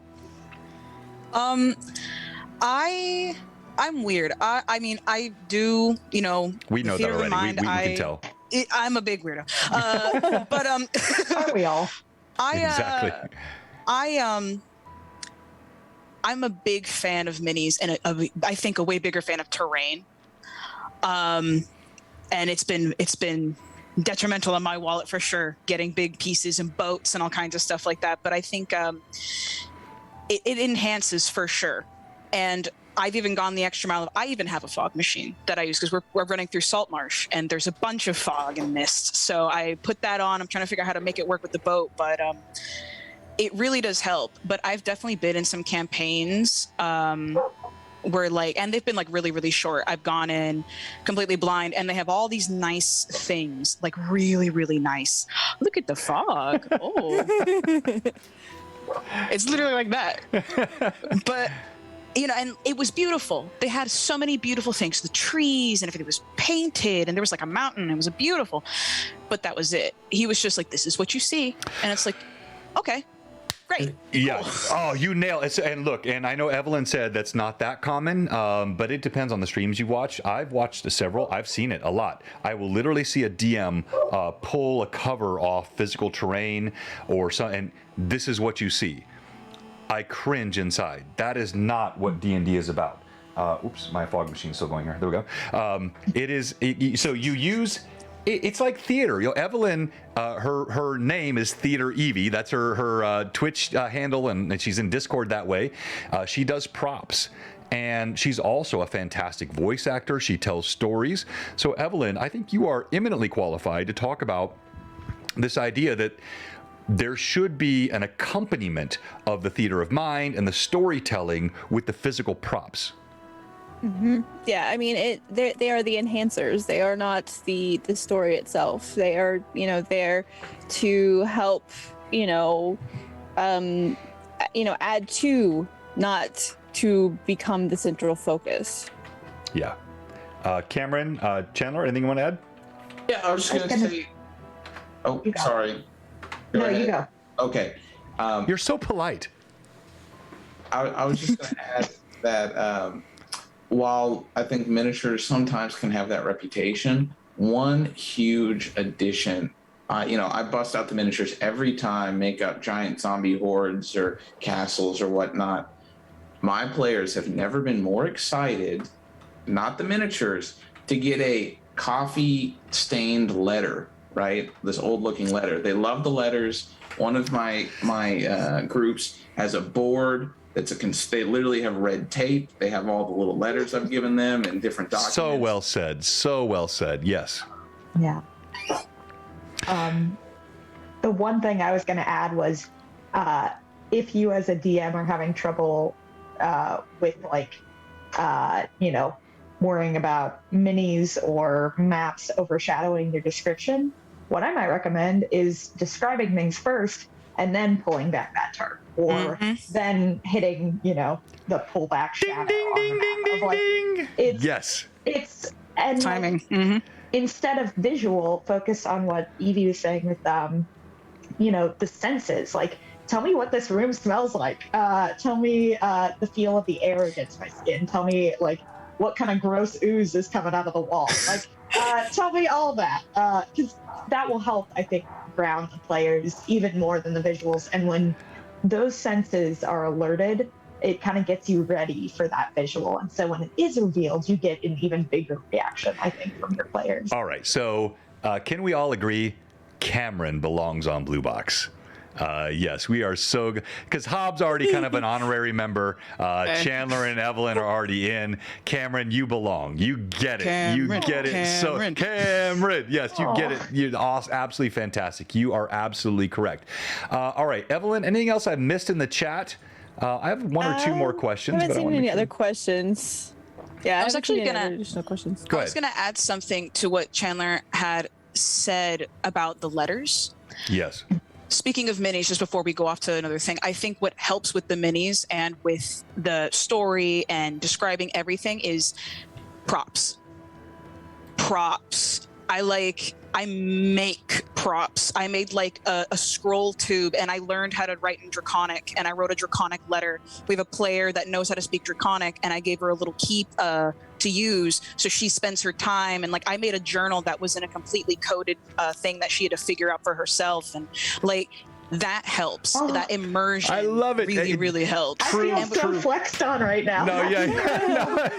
I'm weird. I mean, I do, We know that already. We can tell. I'm a big weirdo. But Aren't we all? Exactly. I'm a big fan of minis, and I think a way bigger fan of terrain. And it's been detrimental on my wallet for sure, getting big pieces and boats and all kinds of stuff like that. But I think it enhances for sure. And I've even gone the extra mile. I even have a fog machine that I use, because we're running through salt marsh and there's a bunch of fog and mist. So I put that on. I'm trying to figure out how to make it work with the boat, but it really does help. But I've definitely been in some campaigns where and they've been really, really short. I've gone in completely blind, and they have all these nice things, like really, really nice. Look at the fog. Oh, it's literally like that. But and it was beautiful. They had so many beautiful things. The trees and everything was painted, and there was like a mountain. It was beautiful. But that was it. He was just like, this is what you see. And it's like, okay, great. Yeah. Cool. Oh, you nail it. And look, and I know Evelyn said that's not that common, but it depends on the streams you watch. I've watched several. I've seen it a lot. I will literally see a DM pull a cover off physical terrain or something, and this is what you see. I cringe inside. That is not what D&D is about. Oops, my fog machine's still going here. There we go. So you use. It's like theater. Evelyn, her name is Theater Evie. That's her Twitch handle, and she's in Discord that way. She does props, and she's also a fantastic voice actor. She tells stories. So Evelyn, I think you are eminently qualified to talk about this idea that there should be an accompaniment of the theater of mind and the storytelling with the physical props. Mm-hmm. Yeah, I mean, they are the enhancers. They are not the story itself. They are, there to help, add to, not to become the central focus. Yeah. Cameron, Chandler, anything you want to add? Yeah, I was just going to say. Oh, sorry. No, you go. Okay. You're so polite. I was just going to add that while I think miniatures sometimes can have that reputation, one huge addition, I bust out the miniatures every time, make up giant zombie hordes or castles or whatnot. My players have never been more excited, not the miniatures, to get a coffee-stained letter. Right, this old-looking letter. They love the letters. One of my groups has a board that's they literally have red tape. They have all the little letters I've given them and different documents. So well said. So well said. Yes. Yeah. The one thing I was going to add was, if you as a DM are having trouble with worrying about minis or maps overshadowing your description, what I might recommend is describing things first and then pulling back that tarp, or then hitting, the pullback shadow on the map. It's and timing. Instead of visual, focus on what Evie was saying with the senses. Like, tell me what this room smells like. Tell me the feel of the air against my skin. Tell me what kind of gross ooze is coming out of the wall. Tell me all that, because that will help, I think, ground the players even more than the visuals. And when those senses are alerted, it kind of gets you ready for that visual. And so when it is revealed, you get an even bigger reaction, I think, from your players. All right. So can we all agree Cameron belongs on Blue Box? Yes, we are so good because Hobbs already kind of an honorary member. Chandler and Evelyn are already in. Cameron, you belong. You get it. You get it. So Cameron, yes, you get it. You're awesome, absolutely fantastic. You are absolutely correct. All right, Evelyn, anything else I missed in the chat? I have one or two more questions. I haven't but seen any other questions. Yeah, I was actually gonna additional questions. Go I was ahead. gonna add something to what Chandler had said about the letters. Yes. Speaking of minis, just before we go off to another thing, I think what helps with the minis and with the story and describing everything is props. Props. I make props. I made like a scroll tube, and I learned how to write in Draconic, and I wrote a Draconic letter. We have a player that knows how to speak Draconic, and I gave her a little key to use, so she spends her time. And like, I made a journal that was in a completely coded thing that she had to figure out for herself, and like that helps. That immersion. I love it. Really helps. I feel so flexed on right now. No, yeah. No,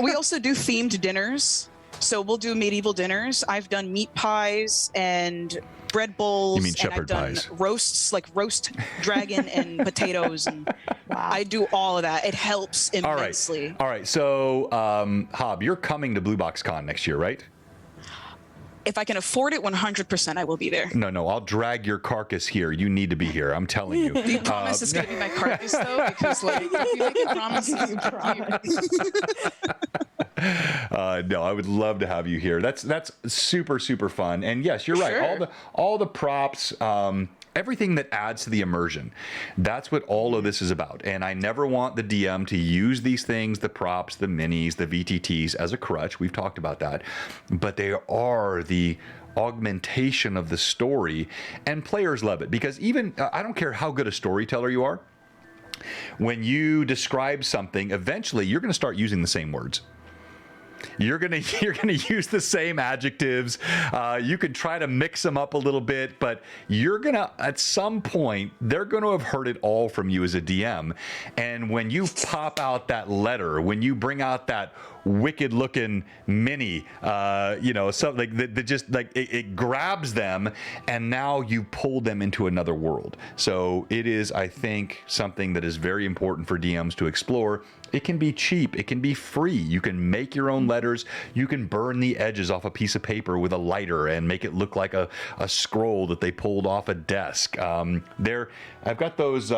we also do themed dinners. So we'll do medieval dinners. I've done meat pies and bread bowls. You mean and shepherd I've done pies? roasts, like roast dragon and potatoes. And Wow. I do all of that. It helps immensely. All right. So, Hob, you're coming to Blue Box Con next year, right? If I can afford it, 100% I will be there. No, I'll drag your carcass here. You need to be here. I'm telling you. Do you promise it's going to be my carcass, though? Because, like, if you make a promise, You promise. No, I would love to have you here. That's super fun. And yes, you're right. Sure. All the props, everything that adds to the immersion. That's what all of this is about. And I never want the DM to use these things, the props, the minis, the VTTs as a crutch. We've talked about that. But they are the augmentation of the story, and players love it because even I don't care how good a storyteller you are. When you describe something, eventually you're going to start using the same words. You're gonna use the same adjectives. You can try to mix them up a little bit, but you're gonna, at some point, they're gonna have heard it all from you as a DM. And when you pop out that letter, when you bring out that wicked looking mini, something that just like it grabs them, and now you pull them into another world. So it is, I think, something that is very important for DMs to explore. It can be cheap. It can be free. You can make your own letters. You can burn the edges off a piece of paper with a lighter and make it look like a scroll that they pulled off a desk. I've got those.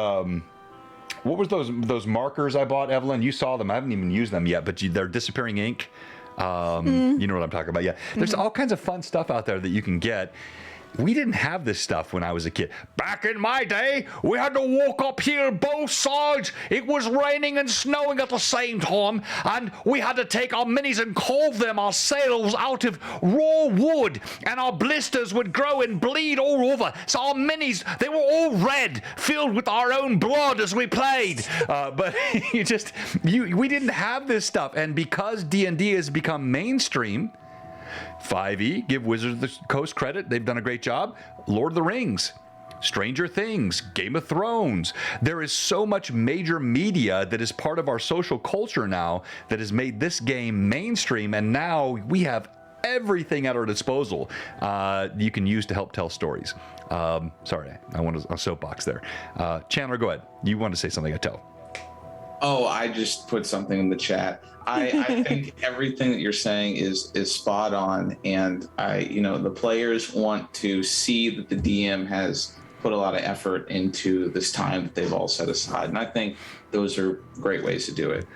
What was those markers I bought, Evelyn? You saw them. I haven't even used them yet, but they're disappearing ink. You know what I'm talking about. Yeah. There's all kinds of fun stuff out there that you can get. We didn't have this stuff when I was a kid. Back in my day, we had to walk uphill both sides. It was raining and snowing at the same time, and we had to take our minis and carve them ourselves out of raw wood, and our blisters would grow and bleed all over. So our minis, they were all red, filled with our own blood as we played. But we didn't have this stuff, and because D&D has become mainstream, 5e, give Wizards of the Coast credit. They've done a great job. Lord of the Rings, Stranger Things, Game of Thrones. There is so much major media that is part of our social culture now that has made this game mainstream, and now we have everything at our disposal you can use to help tell stories. Sorry, I went a soapbox there. Chandler, go ahead. You want to say something, I tell. Oh, I just put something in the chat. I think everything that you're saying is spot on, and the players want to see that the DM has put a lot of effort into this time that they've all set aside, and I think those are great ways to do it.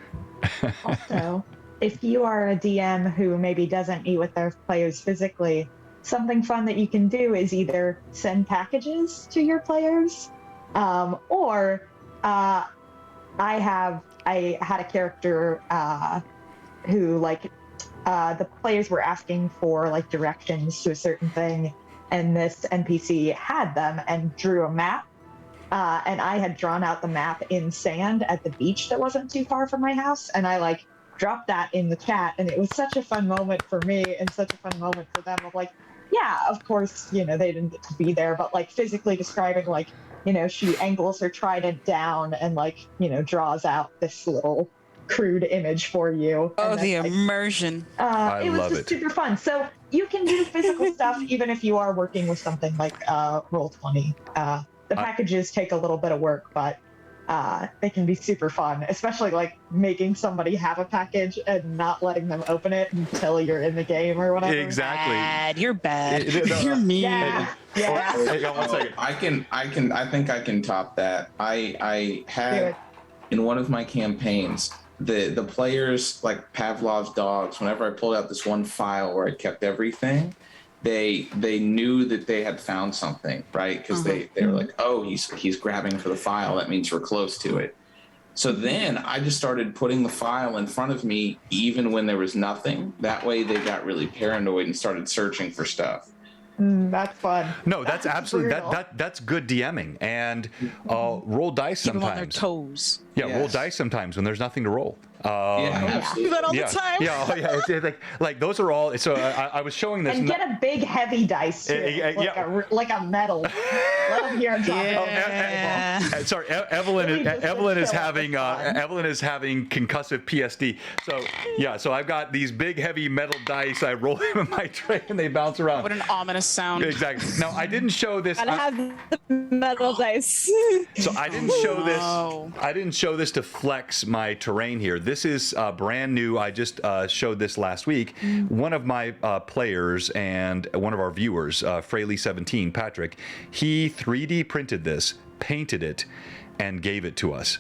Also, if you are a DM who maybe doesn't meet with their players physically, something fun that you can do is either send packages to your players, or I had a character who the players were asking for directions to a certain thing, and this NPC had them and drew a map, and I had drawn out the map in sand at the beach that wasn't too far from my house, and I dropped that in the chat, and it was such a fun moment for me and such a fun moment for them of yeah, of course, they didn't get to be there, but physically describing she angles her trident down and draws out this little crude image for you. Oh, the immersion. It was just super fun. So you can do physical stuff even if you are working with something like Roll20. The packages take a little bit of work, but they can be super fun, especially like making somebody have a package and not letting them open it until you're in the game or whatever. Exactly. Bad. You're bad. You're mean. Yeah. Hang on one second. I think I can top that. I had in one of my campaigns the players, like Pavlov's dogs, whenever I pulled out this one file where I kept everything, they knew that they had found something, right? Because they were like, oh, he's grabbing for the file, that means we're close to it. So then I just started putting the file in front of me even when there was nothing. That way they got really paranoid and started searching for stuff. That's fun. No, that's absolutely that's good DMing, and roll dice Keep them sometimes. on their toes. Yeah, roll Yes. dice sometimes when there's nothing to roll. Do that all the time. Yeah, it's like those are all. So I was showing this. And get a big heavy dice too, like a metal. Let them hear on top. Yeah. Sorry, Evelyn is having concussive PSD. So I've got these big heavy metal dice. I roll them in my tray and they bounce around. What an ominous sound. Exactly. Now I didn't show this. Gotta have the metal dice. So I didn't show this. No. I didn't show this to flex my terrain here. This is brand new. I just showed this last week. One of my players and one of our viewers, Fraley17, Patrick, he 3D printed this, painted it, and gave it to us.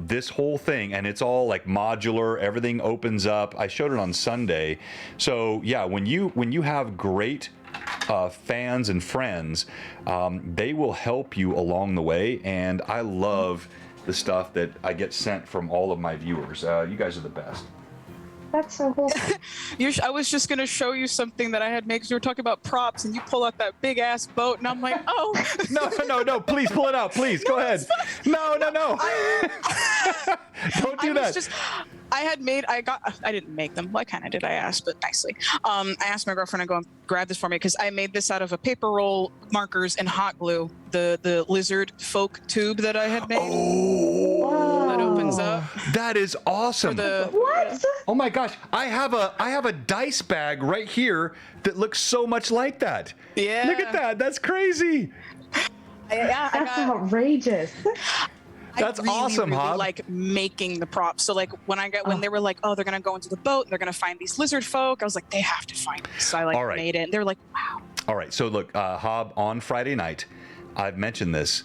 This whole thing, and it's all like modular. Everything opens up. I showed it on Sunday. So yeah, when you have great fans and friends, they will help you along the way. And I love the stuff that I get sent from all of my viewers. You guys are the best. That's so cool. I was just going to show you something that I had made, because you were talking about props, and you pull out that big ass boat, and I'm like, oh. No, please pull it out, please. Go ahead. No. Don't do that. I didn't make them. Well, I kind of did. I asked, but nicely. I asked my girlfriend to go and grab this for me, because I made this out of a paper roll, markers, and hot glue. The lizard folk tube that I had made. Oh, that opens up. That is awesome. What? Oh my gosh, I have a dice bag right here that looks so much like that. Yeah. Look at that. That's crazy. That's outrageous. That's awesome, really Hob. like making the props. So like when they were like, oh, they're gonna go into the boat and they're gonna find these lizard folk, I was like, they have to find this. So I All right. made it. And they're like, wow. All right, so look, Hob, on Friday night, I've mentioned this.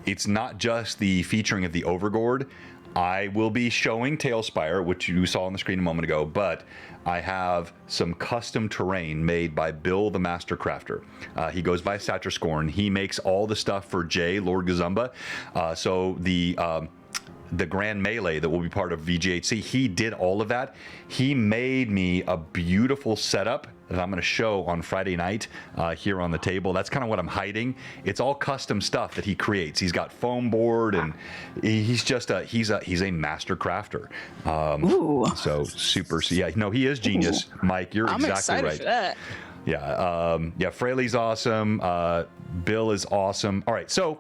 It's not just the featuring of the Overgord. I will be showing Tailspire, which you saw on the screen a moment ago, but I have some custom terrain made by Bill the Master Crafter. He goes by Satcher Scorn. He makes all the stuff for Jay, Lord Gazumba. So the Grand Melee that will be part of VGHC, he did all of that. He made me a beautiful setup that I'm going to show on Friday night here on the table. That's kind of what I'm hiding. It's all custom stuff that he creates. He's got foam board, and he's just he's a master crafter. Ooh. So super. So yeah, no, he is genius. Mike, you're I'm exactly excited right. for that. Yeah, Fraley's awesome. Bill is awesome. All right, so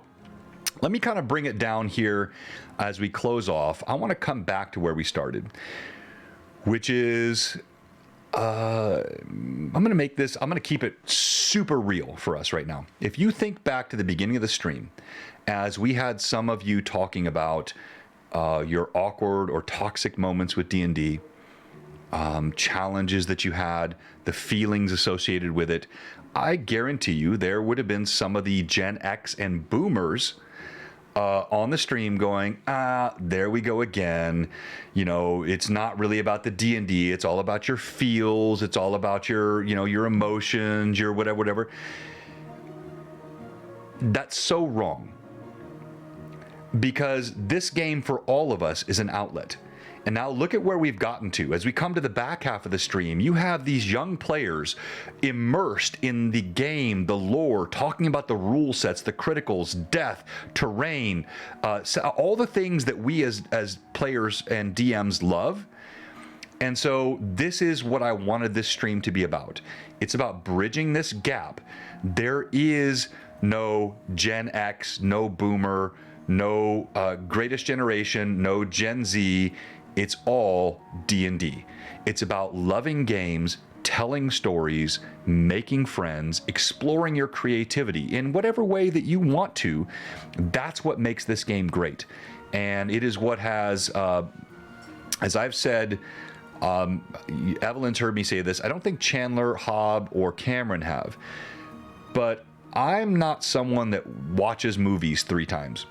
let me kind of bring it down here as we close off. I want to come back to where we started, which is I'm going to keep it super real for us right now. If you think back to the beginning of the stream, as we had some of you talking about your awkward or toxic moments with D&D, challenges that you had, the feelings associated with it, I guarantee you there would have been some of the Gen X and boomers on the stream going, there we go again. You know, it's not really about the D&D. It's all about your feels. It's all about your, your emotions, your whatever. That's so wrong. Because this game for all of us is an outlet. And now look at where we've gotten to. As we come to the back half of the stream, you have these young players immersed in the game, the lore, talking about the rule sets, the criticals, death, terrain, all the things that we as players and DMs love. And so this is what I wanted this stream to be about. It's about bridging this gap. There is no Gen X, no Boomer, no Greatest Generation, no Gen Z. It's all D&D. It's about loving games, telling stories, making friends, exploring your creativity in whatever way that you want to. That's what makes this game great. And it is what has, as I've said, Evelyn's heard me say this, I don't think Chandler, Hobb, or Cameron have, but I'm not someone that watches movies 3 times.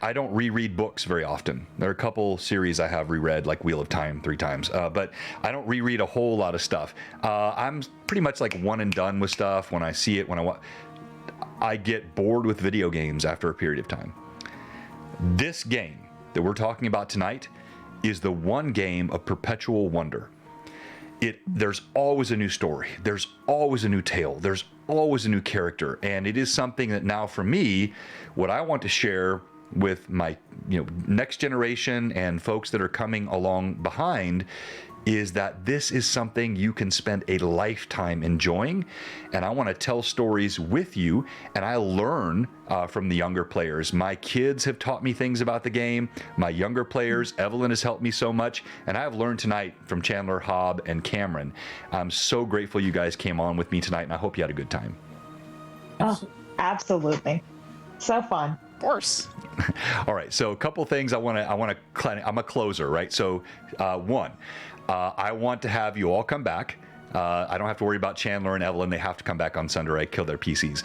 I don't reread books very often. There are a couple series I have reread, like Wheel of Time 3 times, but I don't reread a whole lot of stuff. I'm pretty much like one and done with stuff. When I see it, I get bored with video games after a period of time. This game that we're talking about tonight is the one game of perpetual wonder. There's always a new story. There's always a new tale. There's always a new character. And it is something that now for me, what I want to share with my next generation and folks that are coming along behind is that this is something you can spend a lifetime enjoying. And I want to tell stories with you, and I learn from the younger players. My kids have taught me things about the game. My younger players, Evelyn has helped me so much, and I have learned tonight from Chandler, Hobb, and Cameron. I'm so grateful you guys came on with me tonight, and I hope you had a good time. Oh, absolutely. So fun. Of course. All right, so a couple things I'm a closer, right? So one, I want to have you all come back. I don't have to worry about Chandler and Evelyn. They have to come back on Sunday or I kill their PCs.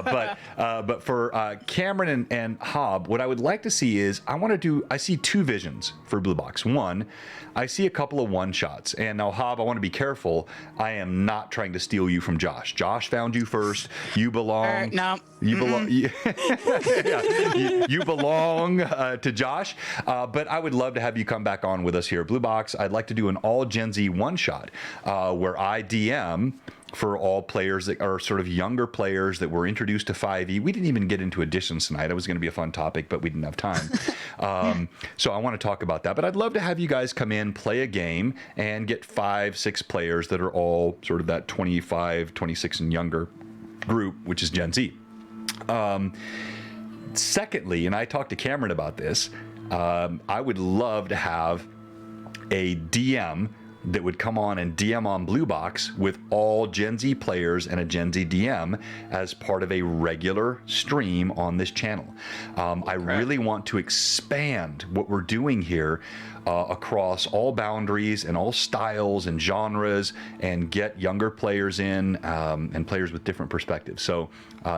But for Cameron and Hobb, what I would like to see is I see 2 visions for Blue Box. One, I see a couple of one-shots. And now, Hobb, I want to be careful. I am not trying to steal you from Josh. Josh found you first. You belong. No. You belong. Yeah, you belong to Josh. But I would love to have you come back on with us here at Blue Box. I'd like to do an all Gen Z one-shot where I DM for all players that are sort of younger players that were introduced to 5e. We didn't even get into additions tonight. It was going to be a fun topic, but we didn't have time. So I want to talk about that. But I'd love to have you guys come in, play a game, and get 5-6 players that are all sort of that 25, 26 and younger group, which is Gen Z. Secondly, and I talked to Cameron about this, I would love to have a DM that would come on and DM on Blue Box with all Gen Z players and a Gen Z DM as part of a regular stream on this channel. I really want to expand what we're doing here across all boundaries and all styles and genres, and get younger players in and players with different perspectives. So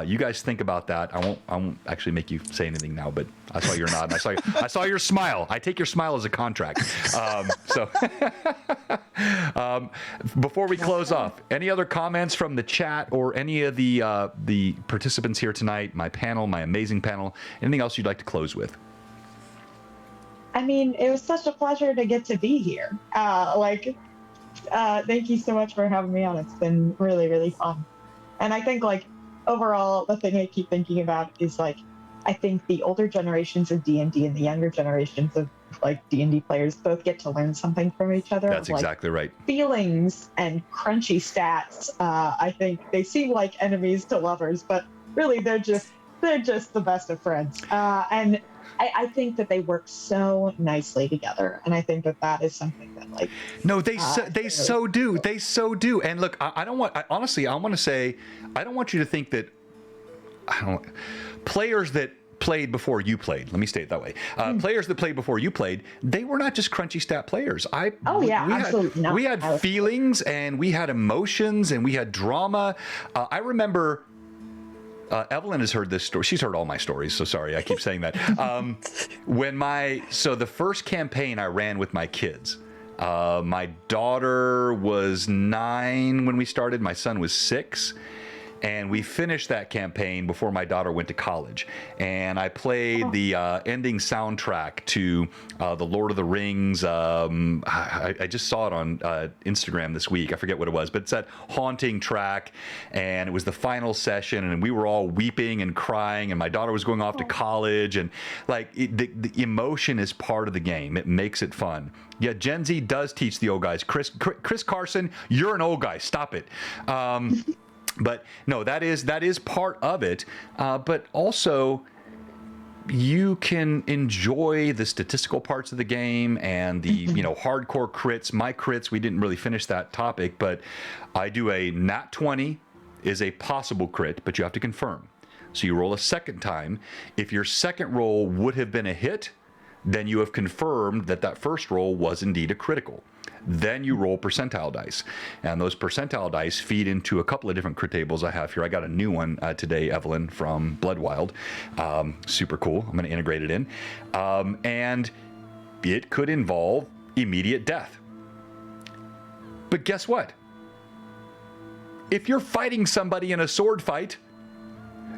you guys think about that. I won't actually make you say anything now, but I saw your nod. And I saw your smile. I take your smile as a contract. Before we close off, any other comments from the chat or any of the participants here tonight, my panel, my amazing panel, anything else you'd like to close with? I mean, it was such a pleasure to get to be here. Thank you so much for having me on. It's been really, really fun. And I think, overall, the thing I keep thinking about is, I think the older generations of D&D and the younger generations of, D&D players both get to learn something from each other. That's exactly right. Feelings and crunchy stats. I think they seem like enemies to lovers, but really they're just the best of friends. And I think that they work so nicely together, and I think that is something that no, they so do. And look, I want to say I don't want you to think that players that played before you played. Let me state it that way. Players that played before you played, they were not just crunchy stat players. Absolutely not. We had feelings and we had emotions and we had drama. I remember. Evelyn has heard this story. She's heard all my stories, so sorry, I keep saying that. So the first campaign I ran with my kids, my daughter was 9 when we started. My son was 6. And we finished that campaign before my daughter went to college. And I played the ending soundtrack to The Lord of the Rings. I just saw it on Instagram this week. I forget what it was, but it's that haunting track. And it was the final session, and we were all weeping and crying. And my daughter was going off to college. And the emotion is part of the game. It makes it fun. Yeah, Gen Z does teach the old guys. Chris Carson, you're an old guy. Stop it. But no, that is part of it. But also, you can enjoy the statistical parts of the game and the hardcore crits. My crits, we didn't really finish that topic, but I do a nat 20 is a possible crit, but you have to confirm. So you roll a second time. If your second roll would have been a hit, then you have confirmed that that first roll was indeed a critical. Then you roll percentile dice, and those percentile dice feed into a couple of different crit tables I have here. I got a new one today, Evelyn, from Bloodwild. Super cool. I'm going to integrate it in. And it could involve immediate death. But guess what? If you're fighting somebody in a sword fight,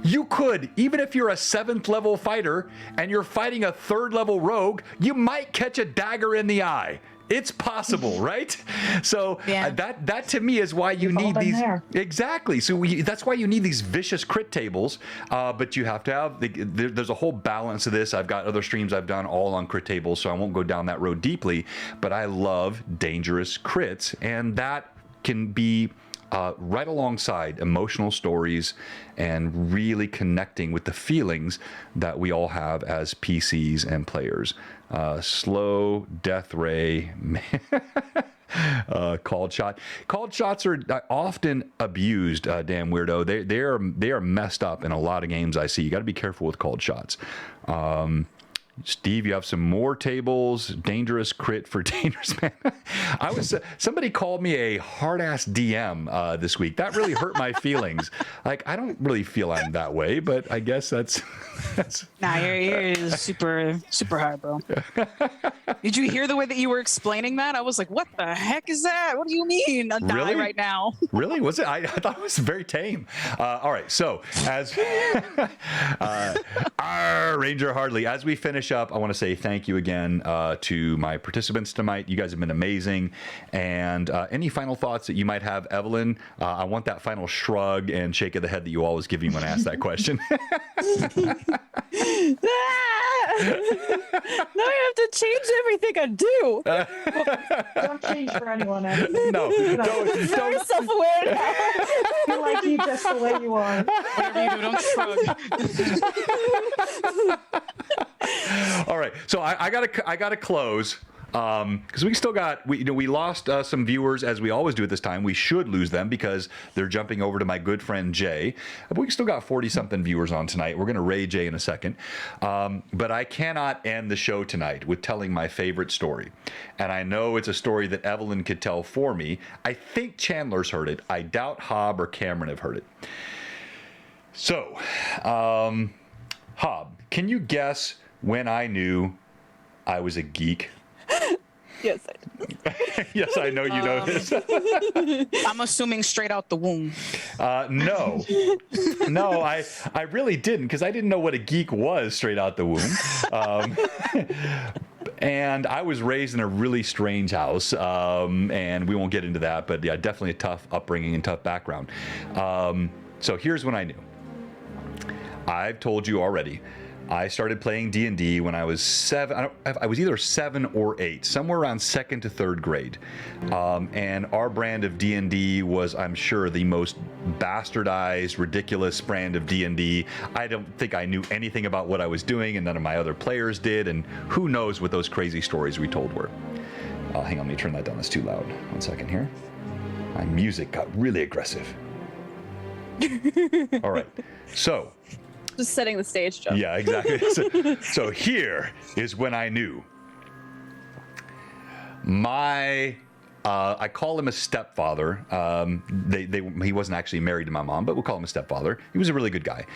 you could, even if you're a 7th level fighter and you're fighting a 3rd level rogue, you might catch a dagger in the eye. It's possible, right? So that to me is why you need these. Exactly. So that's why you need these vicious crit tables. But you have to have, there's a whole balance of this. I've got other streams I've done all on crit tables, so I won't go down that road deeply. But I love dangerous crits, and that can be right alongside emotional stories and really connecting with the feelings that we all have as PCs and players. Slow, death ray, called shot. Called shots are often abused, damn weirdo. They are messed up in a lot of games I see. You got to be careful with called shots. Steve, you have some more tables. Dangerous crit for dangerous man. Somebody called me a hard-ass DM this week. That really hurt my feelings. Like, I don't really feel I'm that way, but I guess that's Nah, you're super hard, bro. Did you hear the way that you were explaining that? I was like, what the heck is that? What do you mean? I'll die right now. Really? Was it? I thought it was very tame. All right. So as Ranger Hardley, as we finish up, I want to say thank you again to my participants tonight. You guys have been amazing. And any final thoughts that you might have, Evelyn? I want that final shrug and shake of the head that you always give me when I ask that question. Now I have to change everything I do. Don't change for anyone. No, I'm very self-aware now. I feel like you just the way you are. Whatever you do, don't shrug. All right, so I gotta close because we still got we lost some viewers, as we always do at this time. We should lose them because they're jumping over to my good friend Jay. But we still got 40-something viewers on tonight. We're gonna raid Jay in a second, but I cannot end the show tonight with telling my favorite story. And I know it's a story that Evelyn could tell for me. I think Chandler's heard it. I doubt Hob or Cameron have heard it. So, Hob, can you guess when I knew I was a geek? Yes, I do. Yes, I know you know this. I'm assuming straight out the womb. No, I really didn't, because I didn't know what a geek was straight out the womb. And I was raised in a really strange house, and we won't get into that, but yeah, definitely a tough upbringing and tough background. So here's when I knew. I've told you already. I started playing D&D when I was 7. I was either 7 or 8, somewhere around 2nd to 3rd grade. And our brand of D&D was, I'm sure, the most bastardized, ridiculous brand of D&D. I don't think I knew anything about what I was doing, and none of my other players did. And who knows what those crazy stories we told were. Hang on, let me turn that down. That's too loud. 1 second here. My music got really aggressive. All right. So... Just setting the stage, John. Yeah, exactly. So here is when I knew. My, I call him a stepfather. He wasn't actually married to my mom, but we'll call him a stepfather. He was a really good guy.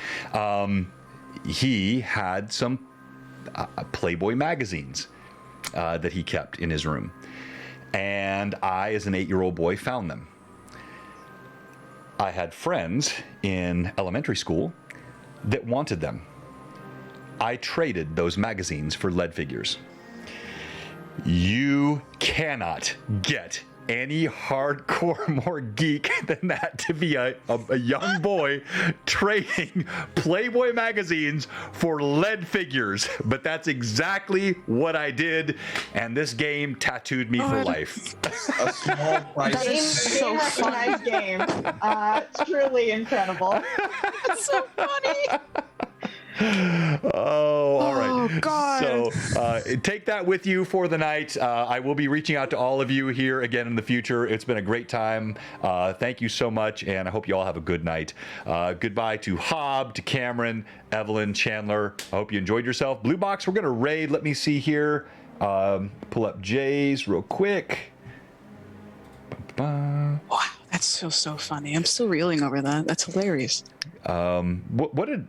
He had some Playboy magazines that he kept in his room. And I, as an 8-year-old boy, found them. I had friends in elementary school that wanted them. I traded those magazines for lead figures. You cannot get any hardcore more geek than that to be a young boy trading Playboy magazines for lead figures. But that's exactly what I did, and this game tattooed me for life. A small price. That is so Nice game. Truly incredible. That's so funny. Oh, all take that with you for the night. I will be reaching out to all of you here again in the future. It's been a great time. Thank you so much, and I hope you all have a good night. Goodbye to Hob, to Cameron, Evelyn, Chandler. I hope you enjoyed yourself. Blue Box, we're going to raid. Let me see here. Pull up Jay's real quick. Wow, that's so funny. I'm still reeling over that. That's hilarious. What did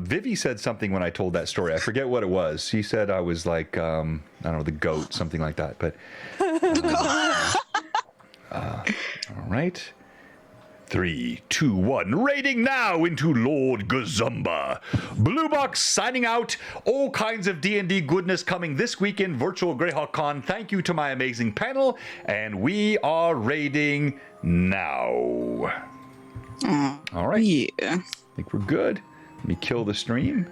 Vivi said something when I told that story? I forget what it was. She said I was like I don't know, the goat, something like that. But all right. 3, 2, 1. Raiding now into Lord Gazumba. Blue Box signing out. All kinds of D&D goodness coming this week in Virtual Greyhawk Con. Thank you to my amazing panel, and we are raiding now. All right. Yeah. I think we're good. Let me kill the stream.